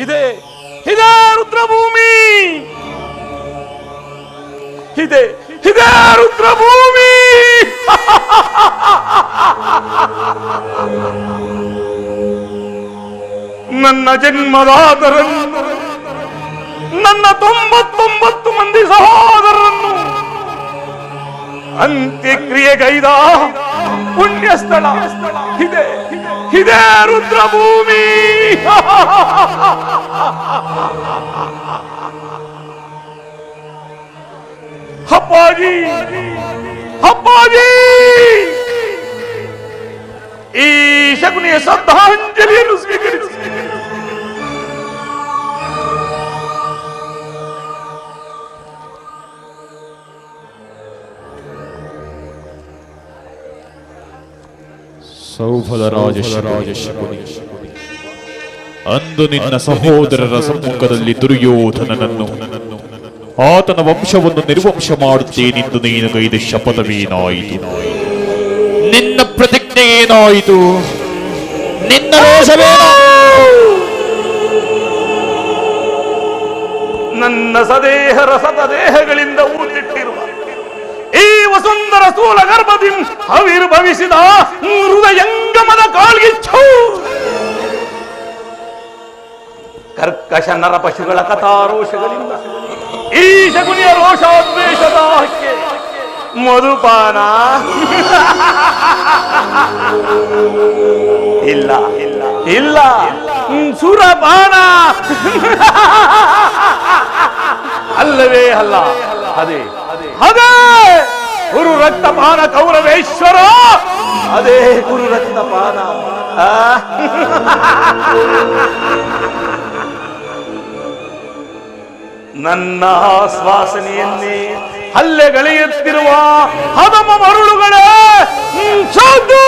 ಇದೆ ಇದೆ ರುದ್ರಭೂಮಿ, ಇದೆ ಇದೆ ರುದ್ರಭೂಮಿ. ನನ್ನ ಜನ್ಮದಾತರನ್ನು, ನನ್ನ 99 ಮಂದಿ ಸಹೋದರರನ್ನು ಅಂತ್ಯಕ್ರಿಯೆಗೈದ ಪುಣ್ಯ ಸ್ಥಳ ಇದೆ ಇದೆ ರುದ್ರಭೂಮಿ. ಅಪ್ಪಾಜಿ ಅಪ್ಪಾಜಿ, ಈ ಶಕುನಿಯ ಶ್ರದ್ಧಾಂಜಲಿಯನ್ನು ಸ್ವೀಕರಿಸಿ. ಸೌಫಲರಾಜ ಶಕುನಿ, ಅಂದು ನಿನ್ನ ಸಹೋದರರ ಸಮ್ಮುಖದಲ್ಲಿ ದುರ್ಯೋಧನನನ್ನು, ಆತನ ವಂಶವನ್ನು ನಿರ್ವಂಶ ಮಾಡುತ್ತೇನೆಂದು ನೀನು ಕೈದ ಶಪಥವೇನಾಯಿತು? ನಿನ್ನ ಪ್ರತಿಜ್ಞೆ ಏನಾಯಿತು? ನಿನ್ನ ರೋಷವೇನು? ನನ್ನ ಸದೇಹ ರಸದ ದೇಹಗಳಿಂದ ಊತಿಟ್ಟಿರುವ ಈ ವಸುಂಧರ ಸ್ಥೂಲ ಗರ್ಭದಿ ಆವಿರ್ಭವಿಸಿದ ಹೃದಯಂಗಮದ ಕಾಳ್ಗಿಚ್ಚು, ಕರ್ಕಶ ನರ ಪಶುಗಳ ಕಥಾರೋಷಗಳಿಂದ ಈ ಶಕುನಿಯ ರೋಷಾದ್ವೇಷದ ಹಕ್ಕೆ ಮಧುಪಾನ ಇಲ್ಲ ಇಲ್ಲ ಇಲ್ಲ, ಸುರಪಾನ ಅಲ್ಲವೇ ಅಲ್ಲ, ಅದೇ ಅದೇ ಗುರು ರಕ್ತಪಾನ ಕೌರವೇಶ್ವರ, ಅದೇ ಗುರು ರಕ್ತಪಾನ. ನನ್ನ ಆಶ್ವಾಸನೆಯನ್ನೇ ಹಲ್ಲೆಗಳೆಯುತ್ತಿರುವ ಹದಮ ಮರುಳುಗಳೇ ಸೋತು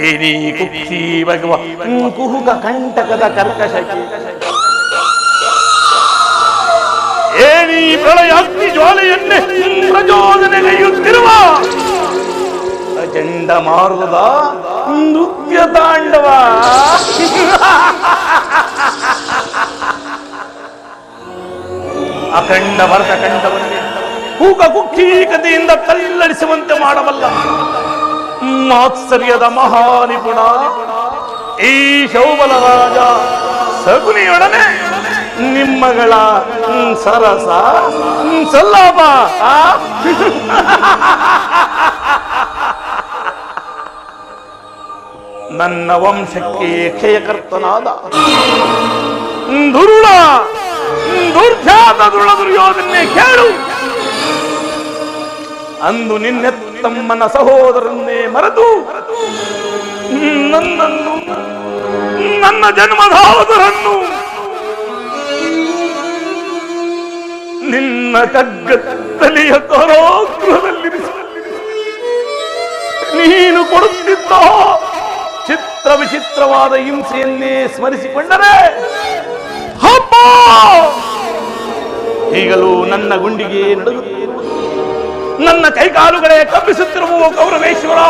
ಏನಿ ಕುಕ್ಷಿ ಭಗವ ಕುಹುಕ ಕಂಟಕದ ಕರ್ಕಶಕ್ಕೆ, ಏನಿ ಪ್ರಳಯ ಅಗ್ನಿ ಜ್ವಾಲೆಯನ್ನೇ ಪ್ರಚೋದನೆಗೈಯುತ್ತಿರುವ ಅಜಂಡ ಮಾರುದ ನೃತ್ಯ ತಾಂಡವ. ಅಖಂಡ ಭರತ ಕಂಡವನ್ನೇ ಕೂಕ ಕುಕ್ಕೀಕತೆಯಿಂದ ತಲ್ಲಡಿಸುವಂತೆ ಮಾಡಬಲ್ಲ ಮಾತ್ಸರ್ಯದ ಮಹಾನಿಪುಣ ಈ ಶೌಬಲ ರಾಜ ಶಕುನಿಯೊಡನೆ ನಿಮ್ಮಗಳ ಸರಸ ಸಲ್ಲಾಪ. ನನ್ನ ವಂಶಕ್ಕೆ ಕ್ಷಯಕರ್ತನಾದ ದುರುಳ ದುರ್ಖ್ಯಾತ ದುರ್ಯೋಧನೆ ಕೇಳು, ಅಂದು ನಿನ್ನೆತ್ತಮ್ಮನ ಸಹೋದರನ್ನೇ ಮರೆತು ನನ್ನನ್ನು, ನನ್ನ ಜನ್ಮದಾತರನ್ನು ನಿನ್ನ ಕಗ್ಗತ್ತಲೆಯ ಕಾರಾಗೃಹದಲ್ಲಿರಿಸಿ ನೀನು ಕೊಡುತ್ತಿದ್ದ ಚಿತ್ರ ವಿಚಿತ್ರವಾದ ಹಿಂಸೆಯನ್ನೇ ಸ್ಮರಿಸಿಕೊಂಡರೆ ಹಬ್ಬ ಈಗಲೂ ನನ್ನ ಗುಂಡಿಗೆ ನಡುಗುತ್ತಿರುವ, ನನ್ನ ಕೈಕಾಲುಗಳೇ ಕಂಬಿಸುತ್ತಿರುವವು ಕೌರವೇಶ್ವರ,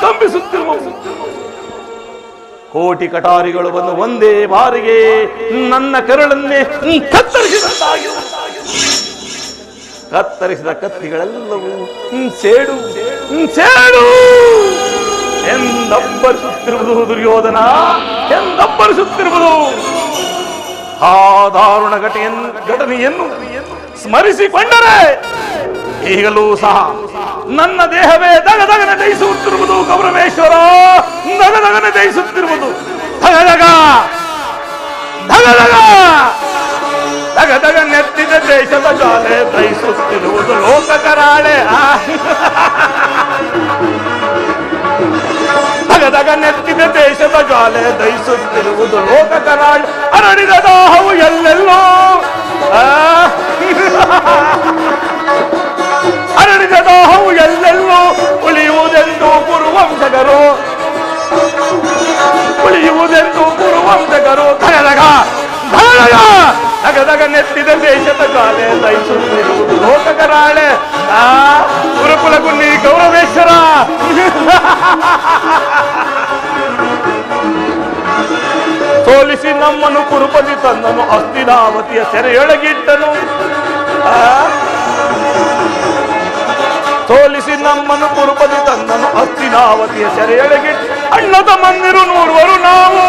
ಕಂಬಿಸುತ್ತಿರುವವು. ಕೋಟಿ ಕಟಾರಿಗಳು ಬಂದು ಒಂದೇ ಬಾರಿಗೆ ನನ್ನ ಕರುಳನ್ನೇ ಕತ್ತರಿಸಿದಂತಾಗಿರುವ, ಕತ್ತರಿಸಿದ ಕತ್ತಿಗಳೆಲ್ಲವೂ ಸೇಡು ಸೇಡು ಎಂದಬ್ಬರಿಸುತ್ತಿರುವುದು ದುರ್ಯೋಧನ, ಎಂದಬ್ಬರಿಸುತ್ತಿರುವುದು. ಆ ದಾರುಣ ಘಟನೆಯನ್ನು ಸ್ಮರಿಸಿಕೊಂಡರೆ ಈಗಲೂ ಸಹ ನನ್ನ ದೇಹವೇ ದಗದಗನೆ ದಹಿಸುತ್ತಿರುವುದು ಕೌರವೇಶ್ವರ, ದಗದಗನೆ ದಹಿಸುತ್ತಿರುವುದು. ದಗದಗ ದಗದಗ ದಗದಗ ನೆತ್ತಿದ ದೇಶದ ಜ್ವಾಲೆ ದಹಿಸುತ್ತಿರುವುದು ಲೋಕಕರಾಳೆ. ದಗದಗ ನೆತ್ತಿದ ದೇಶದ ಜ್ವಾಲೆ ದಹಿಸುತ್ತಿರುವುದು ಲೋಕಕರಾಳೆ. ಅರಳಿದ ದಾಹವು ಎಲ್ಲೆಲ್ಲೋ, ಅರಳಿದ ದಾಹವು ಎಲ್ಲೆಲ್ಲೋ ಉಳಿಯುವುದೆಂದು ಕುರುವಂಶಗರು, ಉಳಿಯುವುದೆಂದು ಕುರುವಂಶಗರು. ದಗದಗ ದಗದಗ ದಗದಗ ನೆತ್ತಿದ ದೇಶದ ಜ್ವಾಲೆ ದಹಿಸುತ್ತಿರುವುದು ಲೋಕಕರಾಳೆ. ಗುರುಕುಲ ಗುನ್ನಿ ಕೌರವೇಶ್ವರ. ಸೋಲಿಸಿ ನಮ್ಮನ್ನು ಕುರುಪದಿ ತನ್ನನು ಹಸ್ತಿನಾವತಿಯ ಸೆರೆಯೊಳಗಿಟ್ಟನು. ಸೋಲಿಸಿ ನಮ್ಮನ್ನು ಕುರುಪದಿ ತನ್ನನು ಹಸ್ತಿನಾವತಿಯ ಸೆರೆಯೊಳಗಿಟ್ಟು ಅಣ್ಣ ತಮ್ಮಂದಿರು ನೂರುವರು ನಾವು.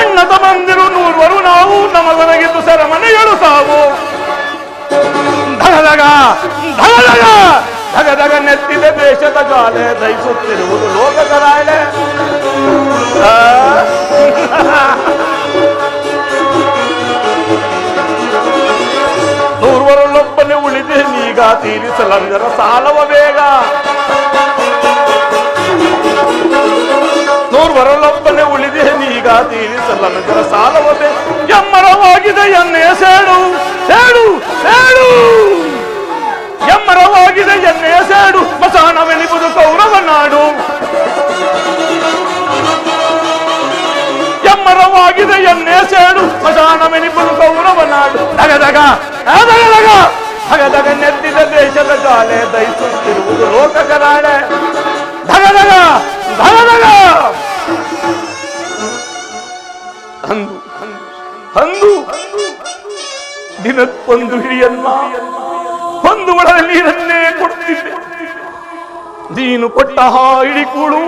ಅಣ್ಣ ತಮ್ಮಂದಿರು ನೂರುವರು ನಾವು, ನಮಗನಗಿದ್ದು ಸೆರೆಮನೆಗಳು ಸಾವು. ಧಗಧಗ ಧಗಧಗ ಧಗಧಗ ನೆತ್ತಿದ ದೇಶದ ಗಾಲೆ ದಹಿಸುತ್ತಿರುವುದು ಲೋಕದ ರಾಳೆ. ನೂರುವರಲ್ಲೊಬ್ಬನೇ ಉಳಿದೆ ನೀಗ ತೀರಿಸಲಂದರ ಸಾಲವ ಬೇಗ. ನೂರುವರಲ್ಲೊಬ್ಬನೇ ಉಳಿದೆ ನೀಗ ತೀರಿಸಲಂದರ ಸಾಲವ ಬೇಗ. ಎಮ್ಮರವಾಗಿದೆ ಎಣ್ಣೆಯ ಸೇಡು ಸೇಡು ಸೇಡು. ಎಮ್ಮರವಾಗಿದೆ ಎಣ್ಣೆಯ ಸೇಡು, ಮಸಾನವೆನಿಬುದು ಕೌರವ ನಾಡು. ಎಮ್ಮರವಾಗಿದೆ ಎಣ್ಣೆಯ ಸೇಡು, ಮಸಾನವೆನಿಬುದು ಕೌರವ ನಾಡು. ಧಗಧಗ ಧಗಧಗ ಧಗಧಗ ನೆತ್ತಿದ ದೇಶದ ಗಾಲೆ ದಹಿಸುತ್ತಿರುವುದು ಲೋಕ ಕರಾಳೆ. ಧಗಧಗ ಧಗಧಗ ಅಂದು ಅಂದು ದಿನಕ್ಕೊಂದು ಹಿಡಿಯನ್ನ ಒಂದು ಒಳಗೆ ನೀರನ್ನೇ ಕೊಡುತ್ತಿದ್ದೆ. ನೀನು ಕೊಟ್ಟ ಹಿಡಿ ಕೂಳು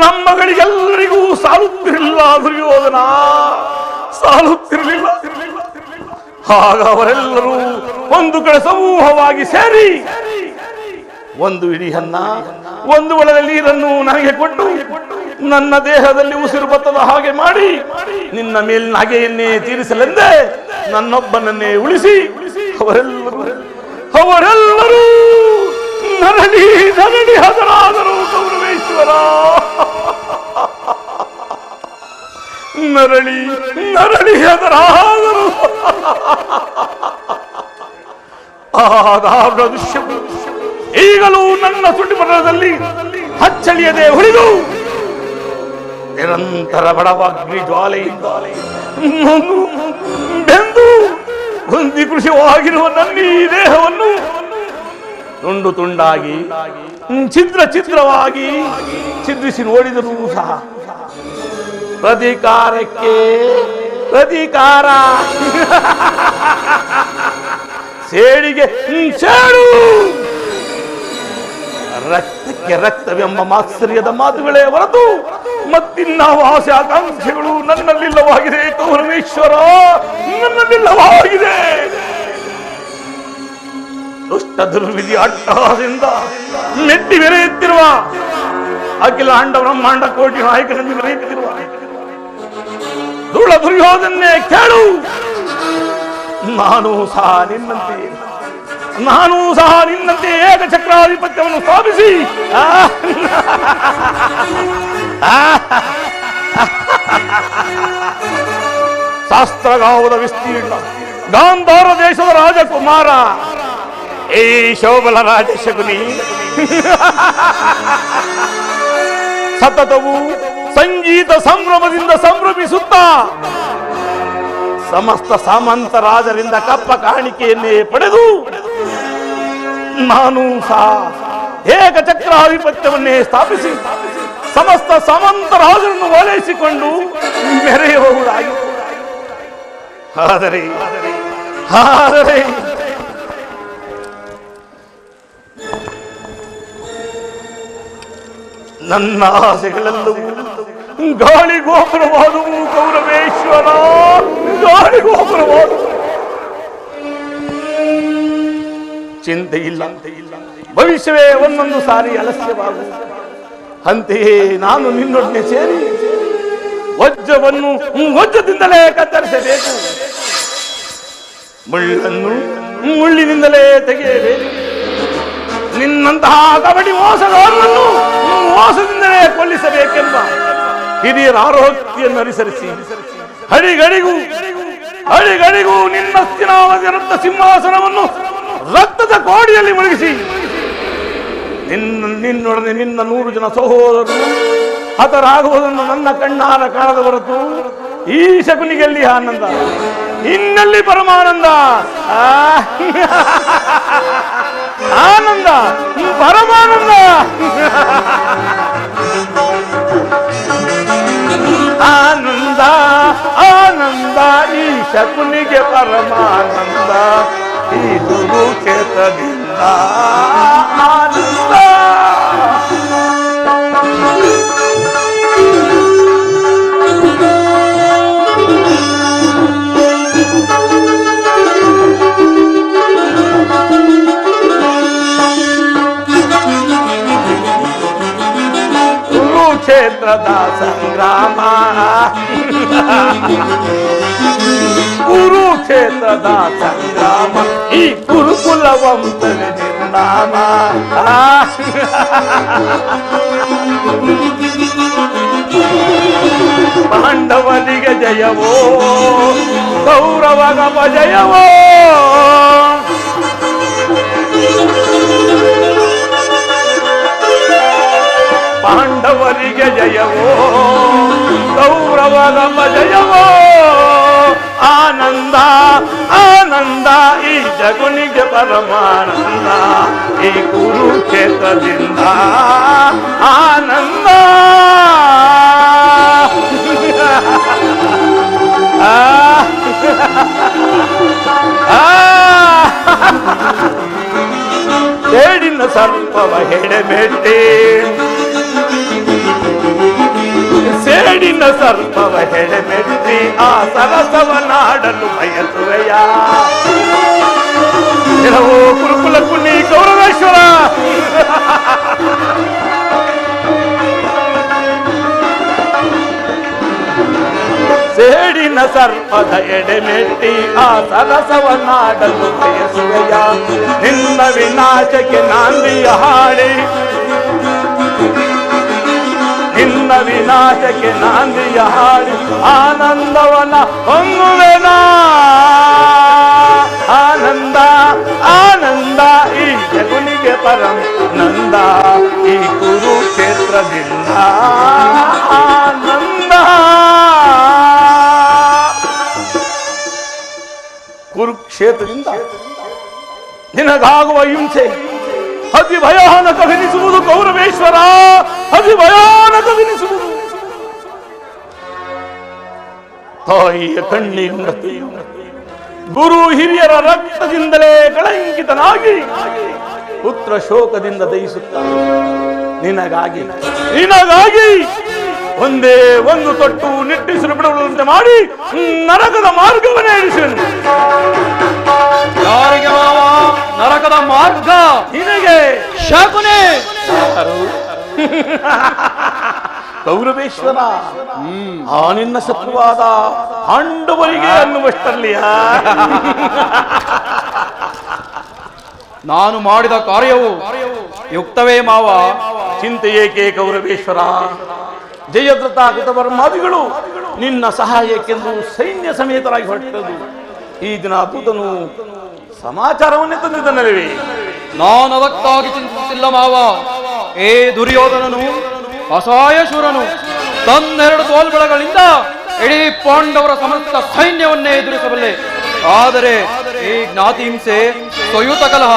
ನಮ್ಮಗಳಿಗೆಲ್ಲರಿಗೂ ಸಾಲುತ್ತಿರಲಿಲ್ಲ. ದುರ್ಯೋಧನ ಸಾಲುತ್ತಿರಲಿಲ್ಲ. ಆಗ ಅವರೆಲ್ಲರೂ ಒಂದು ಕಡೆ ಸಮೂಹವಾಗಿ ಸೇರಿ ಒಂದು ಹಿಡಿಯನ್ನ ಒಂದು ಒಳಗೆ ನೀರನ್ನು ನನಗೆ ಕೊಟ್ಟು ನನ್ನ ದೇಹದಲ್ಲಿ ಉಸಿರು ಬತ್ತದ ಹಾಗೆ ಮಾಡಿ ನಿನ್ನ ಮೇಲಿನ ಹಾಗೆಯನ್ನೇ ತೀರಿಸಲೆಂದೇ ನನ್ನೊಬ್ಬನನ್ನೇ ಉಳಿಸಿ ಅವರೆಲ್ಲರೂ ನರಳಿ ನರಳಿ ಹದರಾದರು. ಕೌರವೇಶ್ವರ ನರಳಿ ನರಳಿ ಹದರಾದರು. ಆದ ದೃಶ್ಯವು ಈಗಲೂ ನನ್ನ ಸುಟಿಪಟಲದಲ್ಲಿ ಹಚ್ಚಳಿಯದೆ ಹೊಳಿದು ನಿರಂತರ ಬಡವಾಗ್ನಿ ಜ್ವಾಲೆಯಿಂದ ಬೆಂದು ಹೊಂದಿ ಕೃಷಿವಾಗಿರುವ ನನ್ನ ಈ ದೇಹವನ್ನು ತುಂಡು ತುಂಡಾಗಿ ಛಿದ್ರ ಛಿದ್ರವಾಗಿ ಛಿದ್ರಿಸಿ ನೋಡಿದರೂ ಸಹ ಪ್ರತೀಕಾರಕ್ಕೆ ಪ್ರತೀಕಾರ, ಸೇಡಿಗೆ ಸೇಡು, ರಕ್ತಕ್ಕೆ ರಕ್ತವೆಂಬ ಮಾತ್ಸರ್ಯದ ಮಾತುಗಳೇ ಹೊರತು ಮತ್ತಿನ್ನಾವ ಆಸೆ ಆಕಾಂಕ್ಷೆಗಳು ನನ್ನಲ್ಲಿಲ್ಲವಾಗಿದೆ. ಕೌರವೇಶ್ವರ ನನ್ನಲ್ಲಿಲ್ಲವಾಗಿದೆ. ದುಷ್ಟ ದುರ್ವಿಧಿ ಅಟ್ಟಹಾಸದಿಂದ ಮೆಟ್ಟಿ ಮೆರೆಯುತ್ತಿರುವ ಅಖಿಲ ಅಂಡ ಬ್ರಹ್ಮಾಂಡ ಕೋಟಿ ನಾಯಕನನ್ನು ಮೆರೆಯುತ್ತಿರುವ ದುಳ ದುರ್ಯೋಧನೆ ಕೇಳು. ನಾನು ಸಹ ನಿನ್ನಂತೆ ಏಕಚಕ್ರಾಧಿಪತ್ಯವನ್ನು ಸ್ಥಾಪಿಸಿ ಶಾಸ್ತ್ರಗಾವದ ವಿಸ್ತೀರ್ಣ ಗಾಂಧಾರ ದೇಶದ ರಾಜಕುಮಾರ ಏ ಶೋಭಲ ರಾಜಶಕುನಿ ಸತತವು ಸಂಗೀತ ಸಂಭ್ರಮದಿಂದ ಸಂಭ್ರಮಿಸುತ್ತಾ ಸಮಸ್ತ ಸಾಮಂತ ರಾಜರಿಂದ ಕಪ್ಪ ಕಾಣಿಕೆಯನ್ನೇ ಪಡೆದು ನಾನು ಸಹ ಏಕಚಕ್ರಾಧಿಪತ್ಯವನ್ನೇ ಸ್ಥಾಪಿಸಿ ಸಮಸ್ತ ಸಾಮಂತ ರಾಜರನ್ನು ಓಲೈಸಿಕೊಂಡು ಮೆರೆಯುವುದಾಗಿ. ಆದರೆ ನನ್ನ ಆಸೆಗಳೆಲ್ಲವೂ ಗಾಳಿ ಗೋಪುರವಾದವು. ಕೌರವೇಶ್ವರ ಗಾಳಿ ಗೋಪುರವಾದವು. ಚಿಂತೆ ಇಲ್ಲ, ಭವಿಷ್ಯವೇ ಒಂದೊಂದು ಸಾರಿ ಅಲಸ್ಯವಾಗು. ಅಂತೆಯೇ ನಾನು ನಿನ್ನೊಡನೆ ಸೇರಿ ವಜ್ರವನ್ನು ವಜ್ರದಿಂದಲೇ ಕತ್ತರಿಸಬೇಕು, ಮುಳ್ಳನ್ನು ಮುಳ್ಳಿನಿಂದಲೇ ತೆಗೆಯಬೇಕು. ನಿನ್ನಂತಹ ಕಬಡ್ಡಿ ಮೋಸಗಾರರನ್ನು ಮೋಸದಿಂದಲೇ ಕೊಲ್ಲಿಸಬೇಕೆಂಬ ಹಿರಿಯರ ಆರೋಗ್ಯವನ್ನು ಅನುಸರಿಸಿ ಹಳಿಗಳಿಗೂ ನಿನ್ನ ರಕ್ತ ಸಿಂಹಾಸನವನ್ನು ರಕ್ತದ ಕೋಡಿಯಲ್ಲಿ ಮುಳುಗಿಸಿ ನಿನ್ನೊಡನೆ ನಿನ್ನ 100 ಜನ ಸಹೋದರರು ಹತರಾಗುವುದನ್ನು ನನ್ನ ಕಣ್ಣಾರ ಕಾಣದ ಹೊರತು ಈ ಶಕುನಿಗೆಲ್ಲಿ ಆನಂದ, ಇನ್ನಲ್ಲಿ ಪರಮಾನಂದ. ಆನಂದ ಪರಮಾನಂದ. ಆನಂದ ಆನಂದ ಈ ಶಕುನಿಗೆ ಪರಮಾನಂದ, ಈ ಕುರುಕ್ಷೇತ್ರದಿಂದ ಆನಂದ. ಕುರುಕ್ಷೇತ್ರದ ಸಂಗ್ರಾಮ, ಕುರುಕ್ಷೇತ್ರದ ಸಂಗ್ರಾಮ, ಈ ಕುರುಕುಲ ವಂಶದ ನಿರ್ನಾಮ. ಪಾಂಡವನಿಗೆ ಜಯವೋ, ಕೌರವಗ ಜಯವೋ. ಪಾಂಡವರಿಗೆ ಜಯವೋ, ಕೌರವಗ ಜಯವೋ. ಆನಂದ ಆನಂದ ಈ ಶಕುನಿಗೆ ಪರಮಾನಂದ, ಈ ಕುರುಕ್ಷೇತ್ರದಿಂದ ಆನಂದ. ಸೇಡಿನ ಸರ್ಪವ ಹೆಡೆಮೆಟ್ಟಿ, ಸೇಡಿನ ಸರ್ಪವ ಹೆಡೆಮೆಟ್ಟಿ, ಆ ಸರಸವನಾಡಲು ಬಯಸುವೆಯ. ಓ ಕುರುಕುಲ ಕುನಿ ಕೌರವೇಶ್ವರ, ಸೇಡಿನ ಸರ್ಪದ ಎಡೆಮೆಟ್ಟಿ, ಆ ಸರಸವನಾಡಲು ಬಯಸುವೆಯ. ನಿನ್ನ ವಿನಾಶಕ್ಕೆ ನಾಂದಿಯ ಹಾಡಿ, ನಿನ್ನ ವಿನಾಶಕ್ಕೆ ನಾಂದಿಯ ಹಾಡಿ, ಆನಂದವನ ಹೊಂದುವೆನ. ಆನಂದ ಆನಂದ ಈ ಶಕುನಿಗೆ ಪರಮಾನಂದ, ಈ ಕುರುಕ್ಷೇತ್ರದಿಂದ ಆನಂದ. ಕುರುಕ್ಷೇತ್ರದಿಂದ ನಿನಗಾಗುವ ಹಿಂಸೆ ಅತಿ ಭಯಾನಕವೆನಿಸುವುದು ಕೌರವೇಶ್ವರ, ಅತಿ ಭಯಾನಕವೆನಿಸುವುದು. ತಾಯಿಯ ಕಣ್ಣೀರಿನ ಗುರು ಹಿರಿಯರ ರಕ್ತದಿಂದಲೇ ಕಳಂಕಿತನಾಗಿ ಪುತ್ರ ಶೋಕದಿಂದ ದಯಿಸುತ್ತಾನೆ. ನಿನಗಾಗಿ ನಿನಗಾಗಿ ಒಂದೇ ಒಂದು ತೊಟ್ಟು ನಿಟ್ಟಿಸಿರು ಬಿಡುವಂತೆ ಮಾಡಿ ನರಕದ ಮಾರ್ಗವನ್ನೇ ಇರಿಸುವೆನು. ಯಾರಿಗೆ ಮಾವ ನರಕದ ಮಾರ್ಗ? ನಿನಗೆ. ಶಕುನಿ ಕೌರವೇಶ್ವರ, ಆ ನಿನ್ನ ಶತ್ರುವಾದ ಪಾಂಡವರಿಗೆ ಅನ್ನುವಷ್ಟಲ್ಲಿಯ ನಾನು ಮಾಡಿದ ಕಾರ್ಯವು ಯುಕ್ತವೇ ಮಾವ? ಚಿಂತೆ ಏಕೆ ಕೌರವೇಶ್ವರ? ಜಯದ್ರಥ ಕೃತವರ್ಮಾದಿಗಳು ನಿನ್ನ ಸಹಾಯಕ್ಕೆಂದು ಸೈನ್ಯ ಸಮೇತರಾಗಿ ಹೊರಟದ್ದು. ಈ ದಿನ ದೂತನು ಸಮಾಚಾರವನ್ನೇ ತಂದಿದ್ದನಲ್ಲವೇ? ನಾನು ಅದಕ್ಕಾಗಿ ಚಿಂತಿಸಿಲ್ಲ ಮಾವ. ಏ ದುರ್ಯೋಧನನು ಅಸಹಾಯ ಶೂರನು, ತನ್ನೆರಡು ತೋಳ್ಬಳಗಳಿಂದ ಇಡೀ ಪಾಂಡವರ ಸಮಸ್ತ ಸೈನ್ಯವನ್ನೇ ಎದುರಿಸಬಲ್ಲೆ. ಆದರೆ ಈ ಜ್ಞಾತಿ ಹಿಂಸೆ, ಸ್ವಯುತ ಕಲಹ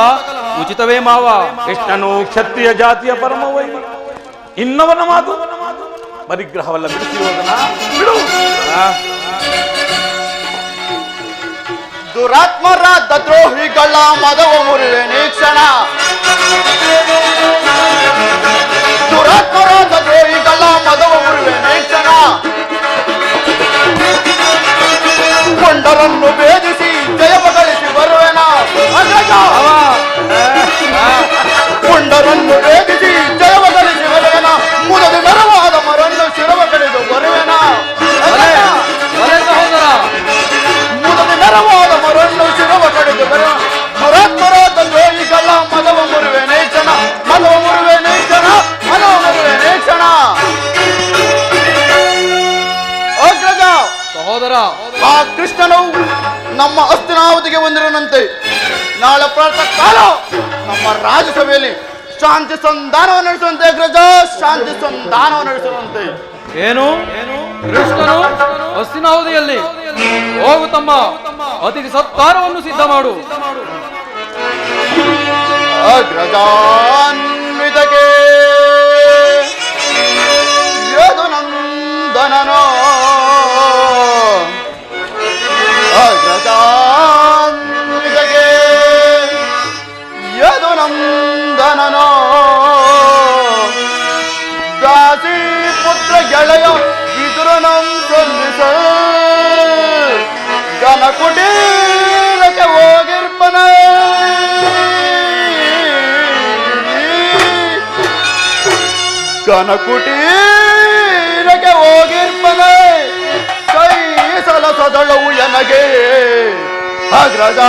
ಉಚಿತವೇ ಮಾವ? ಕೃಷ್ಣನು ಕ್ಷತ್ರಿಯ ಜಾತಿಯ ಪರಮವೈ, ಇನ್ನವನ ಮಾತು ಪರಿಗ್ರಹವಲ್ಲ. ಬಿಡಿಸುವುದನ್ನ ಬಿಡು. ದುರಾತ್ಮರಾದ ದ್ರೋಹಿಗಳ ಮದವ ಮುರಿವೆ ನೀಕ್ಷಣ, ದುರಾತ್ಮರಾದ ದ್ರೋಹಿಗಳ ಮದವ ಮುರಿವೆ ನೀಕ್ಷಣ. ಕೊಂಡರನ್ನು ಭೇದಿಸಿ ಜಯವ ಗಳಿಸಿ ಬರುವೆನ. ಕೊಂಡರನ್ನು ಭೇದಿಸಿ ಜಯವ ಗಳಿಸಿ ಬರುವೆನ. ಮುದದ ನರವಾದ ಮರನ್ನು ಶಿರವ ಕಳೆದು ಬರುವೆನ. ಸಹೋದರ, ಮುದದ ನರವಾದ ಮರನ್ನು ಶಿರವ ಕಳೆದು ಬರುವ ದುರಾತ್ಮರಾದ ದ್ರೋಹಿಗಳ ಮದವ ಮುರುವೆ ನೇಚನ, ಮದವ ಮುರುವೆ ನೇಚನ, ಮದವ ಮುರುವೆ ನೇಚನ. ಅಗ್ರಜ ಸಹೋದರ, ಆ ಕೃಷ್ಣನು ನಮ್ಮ ಹಸ್ತಿನಾವತಿಗೆ ಬಂದಿರನಂತೆ. ನಾಳೆ ಪ್ರಾತಃ ಕಾಲ ನಮ್ಮ ರಾಜ್ಯಸಭೆಯಲ್ಲಿ ಶಾಂತಿ ಸಂಧಾನವನ್ನು ನಡೆಸುವಂತೆ. ಅಗ್ರಜ, ಶಾಂತಿ ಸಂಧಾನವನ್ನು ನಡೆಸುವಂತೆ. ಏನು ಕೃಷ್ಣನು ಹಸ್ತಿನಾವತಿಯಲ್ಲಿ? ಹೋಗು ತಮ್ಮ, ಅತಿಥಿ ಸತ್ಕಾರವನ್ನು ಸಿದ್ಧ ಮಾಡು. ಅಗ್ರಜ, ಯದುನಂದನನೋ ದಾಸಿ ಪುತ್ರ ಗೆಳೆಯ ವಿದುರನಂ ಸೊಲ್ಲಿಸ ಗನ ಕುಟೀರಕ್ಕೆ ಹೋಗಿರ್ಪನ ಗನ ಕುಟೀರಕ್ಕೆ ಹೋಗಿರ್ಪನ ಕೈ ಸಲಸದಳವು ಎನಗೆ ಅಗ್ರಜ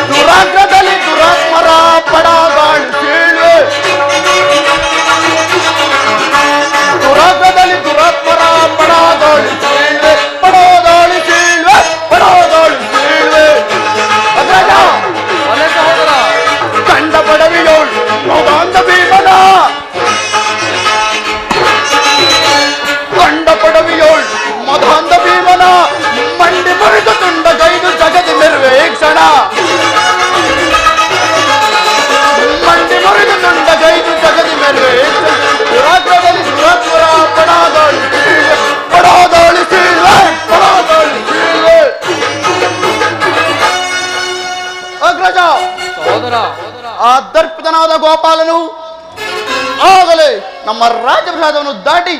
ದುರಾಗ್ರದಲ್ಲಿ ದುರಾತ್ಮರ ಪಡಗಾಳ್ ಸೀಳ್ವೆ ದುರಾಗ್ರದಲ್ಲಿ ದುರಾತ್ಮರ ಪಡಗಾಳ್ ಸೀಳ್ವೆ ಪಡೋದಾಳಿ ಸೀಳ್ವೆ ಪಡೋದಾಳಿ ಸೀಳ್ವೆ ಅಗ್ರಜ ಅಲೆ ಸಹೋದರ ಕಂಡ ಪಡವಿಯೋಳು ಮೌದಾಂತ ಭೀಮನ ಕಂಡ ಪಡವಿಯೋಳು ಮಧಾಂತ ಭೀಮನ ಮಂಡಿ ಮುರಿದು ತುಂಡ ಗೈದು ಜಗತಿ ನಿರ್ವೇಕ್ಷಣ ಮಂಡಿ ಮುರಿದು ತುಂಡ ಗೈದು ಜಗತಿ ನಿರ್ವೇಕ್ಷಣ ದುರಾಗ್ರದಲ್ಲಿ ದುರಾತ್ಮರ ಪಡಾದಾಳಿ ಪಡೋದಾಳಿ ಸೀಳ್ವೆ ಪಡೋದಾಳಿ ಸೀಳ್ವೆ ಅಗ್ರಜ ಸಹೋದರ ಆ ದರ್ಪಿತನಾದ ಗೋಪಾಲನು ಆಗಲೇ ನಮ್ಮ ರಾಜಪ್ರಸಾದವನ್ನು ದಾಟಿ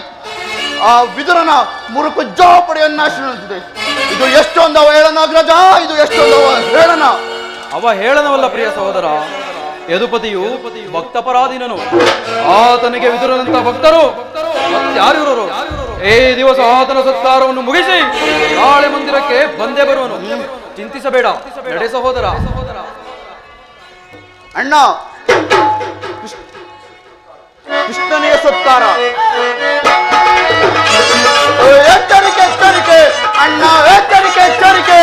ಆ ವಿದುರನ ಮುರುಕು ಜೋಪಡಿಯನ್ನ ಶ್ರೀನಿಸಿದೆ. ಇದು ಎಷ್ಟೊಂದು ಅವಹೇಳನ ಅಗ್ರಜ, ಇದು ಎಷ್ಟೊಂದು ಅವಹೇಳನ. ಅವಹೇಳನವಲ್ಲ ಪ್ರಿಯ ಸಹೋದರ, ಯದುಪತಿಯು ಭಕ್ತಪರಾಧೀನನು. ಆತನಿಗೆ ವಿದುರನಂತ ಭಕ್ತರು ಯಾರಿವರು? ಈ ದಿವಸ ಆತನ ಸತ್ಕಾರವನ್ನು ಮುಗಿಸಿ ನಾಳೆ ಮಂದಿರಕ್ಕೆ ಬಂದೇ ಬರುವನು. ಚಿಂತಿಸಬೇಡ, ನಡೆ ಸಹೋದರ. ಅಣ್ಣ, ಕೃಷ್ಣನಿಗೆ ಸತ್ಕಾರ. ಎಚ್ಚರಿಕೆ ಎಚ್ಚರಿಕೆ ಅಣ್ಣ, ಎಚ್ಚರಿಕೆ ಎಚ್ಚರಿಕೆ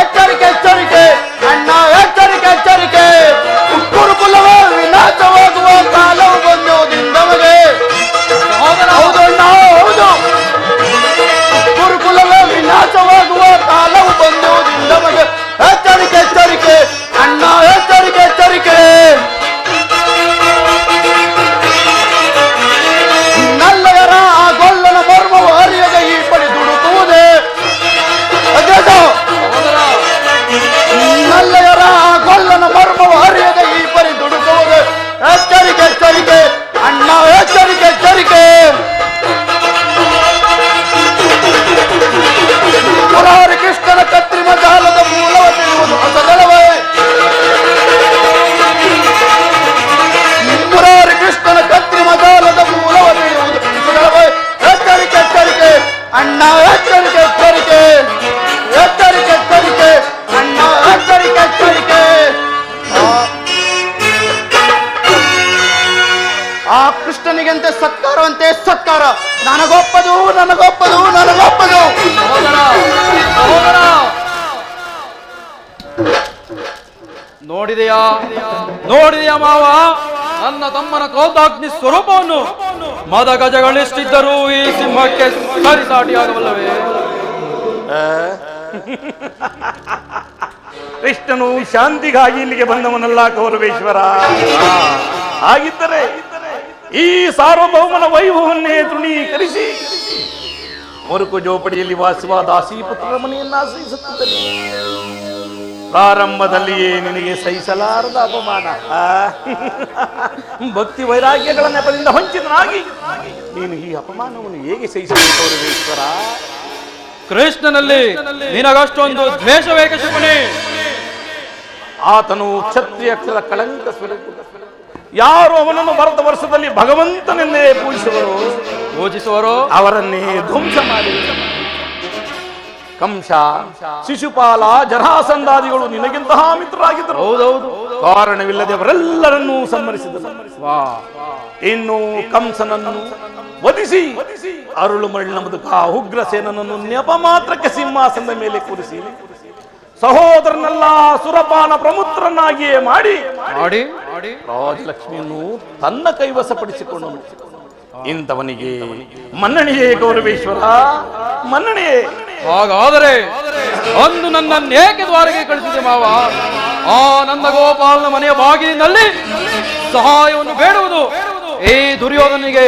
ಎಚ್ಚರಿಕೆ ಎಚ್ಚರಿಕೆ ಅಣ್ಣ, ಎಚ್ಚರಿಕೆ ಎಚ್ಚರಿಕೆ. ಕುರುಕುಲವ ವಿನಾಶವಾಗುವ ಕಾಲವು ಬಂದೋದಿಂದಮಗೆ. ಹೌದು ಅಣ್ಣ, ಹೌದು. ಗುರುಕುಲವೇ ವಿನಾಶವಾಗುವ ಕಾಲವು ಬಂದೋದಿಂದಮಗೆ. ಎಚ್ಚರಿಕೆ ಎಚ್ಚರಿಕೆ ಅಣ್ಣ, ಎಚ್ಚರಿಕೆ ಎಚ್ಚರಿಕೆ. ನಲ್ಲಯರ ಆ ಗೊಲ್ಲನ ಮರ್ಮವು ಅರಿಯದ ಈ ಪಡಿ ದುಡುಕುವುದೇ ಅಗ್ರಜ. ನಲ್ಲಯರ ಆ ಗೊಲ್ಲನ ಮರ್ಮವು ಅರಿಯದ ಈ ಪರಿ ದುಡುಕುವುದೇ. ಎಚ್ಚರಿಕೆ ಎಚ್ಚರಿಕೆ ಅಣ್ಣ, ಎಚ್ಚರಿಕೆ ಎಚ್ಚರಿಕೆ. ಮುರಾರಿ ಕೃಷ್ಣನ ಕತ್ರಿಮ ಜಾಲದ ಮೂಲವ ತಿಳಿಯುವುದು ಹೊಸದಳವೇ. ಮುರಾರಿ ಕೃಷ್ಣನ ಕತ್ರಿಮ ಜಾಲದ ಮೂಲವ ತಿಳಿಯುವುದು ಹೊಸದಳವೇ. ಎಚ್ಚರಿಕೆ ಎಚ್ಚರಿಕೆ ಅಣ್ಣ, ಎಚ್ಚರಿಕೆ ಎಚ್ಚರಿಕೆ. ಎಚ್ಚರಿಕೆ ಎಚ್ಚರಿಕೆ ಅಣ್ಣ, ಎಚ್ಚರಿಕೆ ಎಚ್ಚರಿಕೆ. ಆ ಕೃಷ್ಣನಿಗಂತೆ ಸತ್ಕಾರವಂತೆ ಸತ್ಕಾರ. ನನಗೊಪ್ಪದು ನನಗೊಪ್ಪದು ನನಗೊಪ್ಪದು. ಸಹೋದರ, ಸಹೋದರ, ನೋಡಿದೆಯಾ ನೋಡಿದೆಯಾ ಮಾವ ನನ್ನ ತಮ್ಮನ ಕ್ರೋಧಾಗ್ನಿ ಸ್ವರೂಪವನ್ನು? ಮದ ಗಜಗಳಿಷ್ಟಿದ್ದರೂ ಈ ಸಿಂಹಕ್ಕೆ ಸರಿಸಾಟಿಯಾಗಬಲ್ಲವೇ? ಕೃಷ್ಣನು ಶಾಂತಿಗಾಗಿ ಇಲ್ಲಿಗೆ ಬಂದವನಲ್ಲ ಕೌರವೇಶ್ವರ. ಹಾಗಿದ್ದರೆ ಈ ಸಾರ್ವಭೌಮನ ವೈಭವನ್ನೇ ತೃಣೀಕರಿಸಿ ಮುರುಕು ಜೋಪಡಿಯಲ್ಲಿ ವಾಸುವ ದಾಸಿಪುತ್ರರ ಮನೆಯನ್ನ ಆಶ್ರಯಿಸುತ್ತಿದ್ದರೆ ಪ್ರಾರಂಭದಲ್ಲಿಯೇ ನಿನಗೆ ಸಹಿಸಲಾರದ ಅಪಮಾನ. ಭಕ್ತಿ ವೈರಾಗ್ಯಗಳ ನೆಪದಿಂದ ಹೊಂಚಿತನಾಗಿ ನೀನು ಈ ಅಪಮಾನವನ್ನು ಹೇಗೆ ಸಹಿಸಬೇಕು ಕೌರವೇಶ್ವರ? ಕೃಷ್ಣನಲ್ಲಿ ನಿನಗಷ್ಟೊಂದು ದ್ವೇಷವೇಕೆ ಶಿವನೇ? ಆತನು ಕ್ಷತ್ರಿಯಕ್ಷರ ಕಳಂಕ ಸ್ವರೂಪ. ಯಾರು ಅವನನ್ನು ಭಾರತ ವರ್ಷದಲ್ಲಿ ಭಗವಂತನೆಂದೇ ಪೂಜಿಸುವರೋ ಅವರನ್ನೇ ಧ್ವಂಸ ಮಾಡಿ ಕಂಸ, ಶಿಶುಪಾಲ, ಜರಾಸಂಧಾದಿಗಳು ನಿನಗಿಂತಹ ಮಿತ್ರರಾಗಿದ್ದರು. ಹೌದೌದು, ಕಾರಣವಿಲ್ಲದೆ ಅವರೆಲ್ಲರನ್ನೂ ಸಂಹರಿಸಿದರು. ಇನ್ನು ಕಂಸನನ್ನು ವಧಿಸಿ ಅರುಳುಮಳ್ಳ ಮುದುಕ ಉಗ್ರಸೇನನನ್ನು ನೆಪ ಮಾತ್ರಕ್ಕೆ ಸಿಂಹಾಸನದ ಮೇಲೆ ಕೂರಿಸಿ ಸಹೋದರನೆಲ್ಲ ಸುರಪಾನ ಪ್ರಮುಖರನ್ನಾಗಿಯೇ ಮಾಡಿ ರಾಜಲಕ್ಷ್ಮಿಯನ್ನು ತನ್ನ ಕೈವಶಪಡಿಸಿಕೊಂಡನು. ಇಂಥವನಿಗೆ ಮನ್ನಣೆಯೇ ಗೌರವೇಶ್ವರ, ಮನ್ನಣೆಯೇ. ಹಾಗಾದರೆ ಅಂದು ನನ್ನನ್ನು ಏಕೆ ದ್ವಾರಕ್ಕೆ ಕಳಿಸಿದೆ ಮಾವ? ಆ ನನ್ನ ಗೋಪಾಲನ ಮನೆಯ ಬಾಗಿಲಿನಲ್ಲಿ ಸಹಾಯವನ್ನು ಬೇಡುವುದು ಈ ದುರ್ಯೋಧನಿಗೆ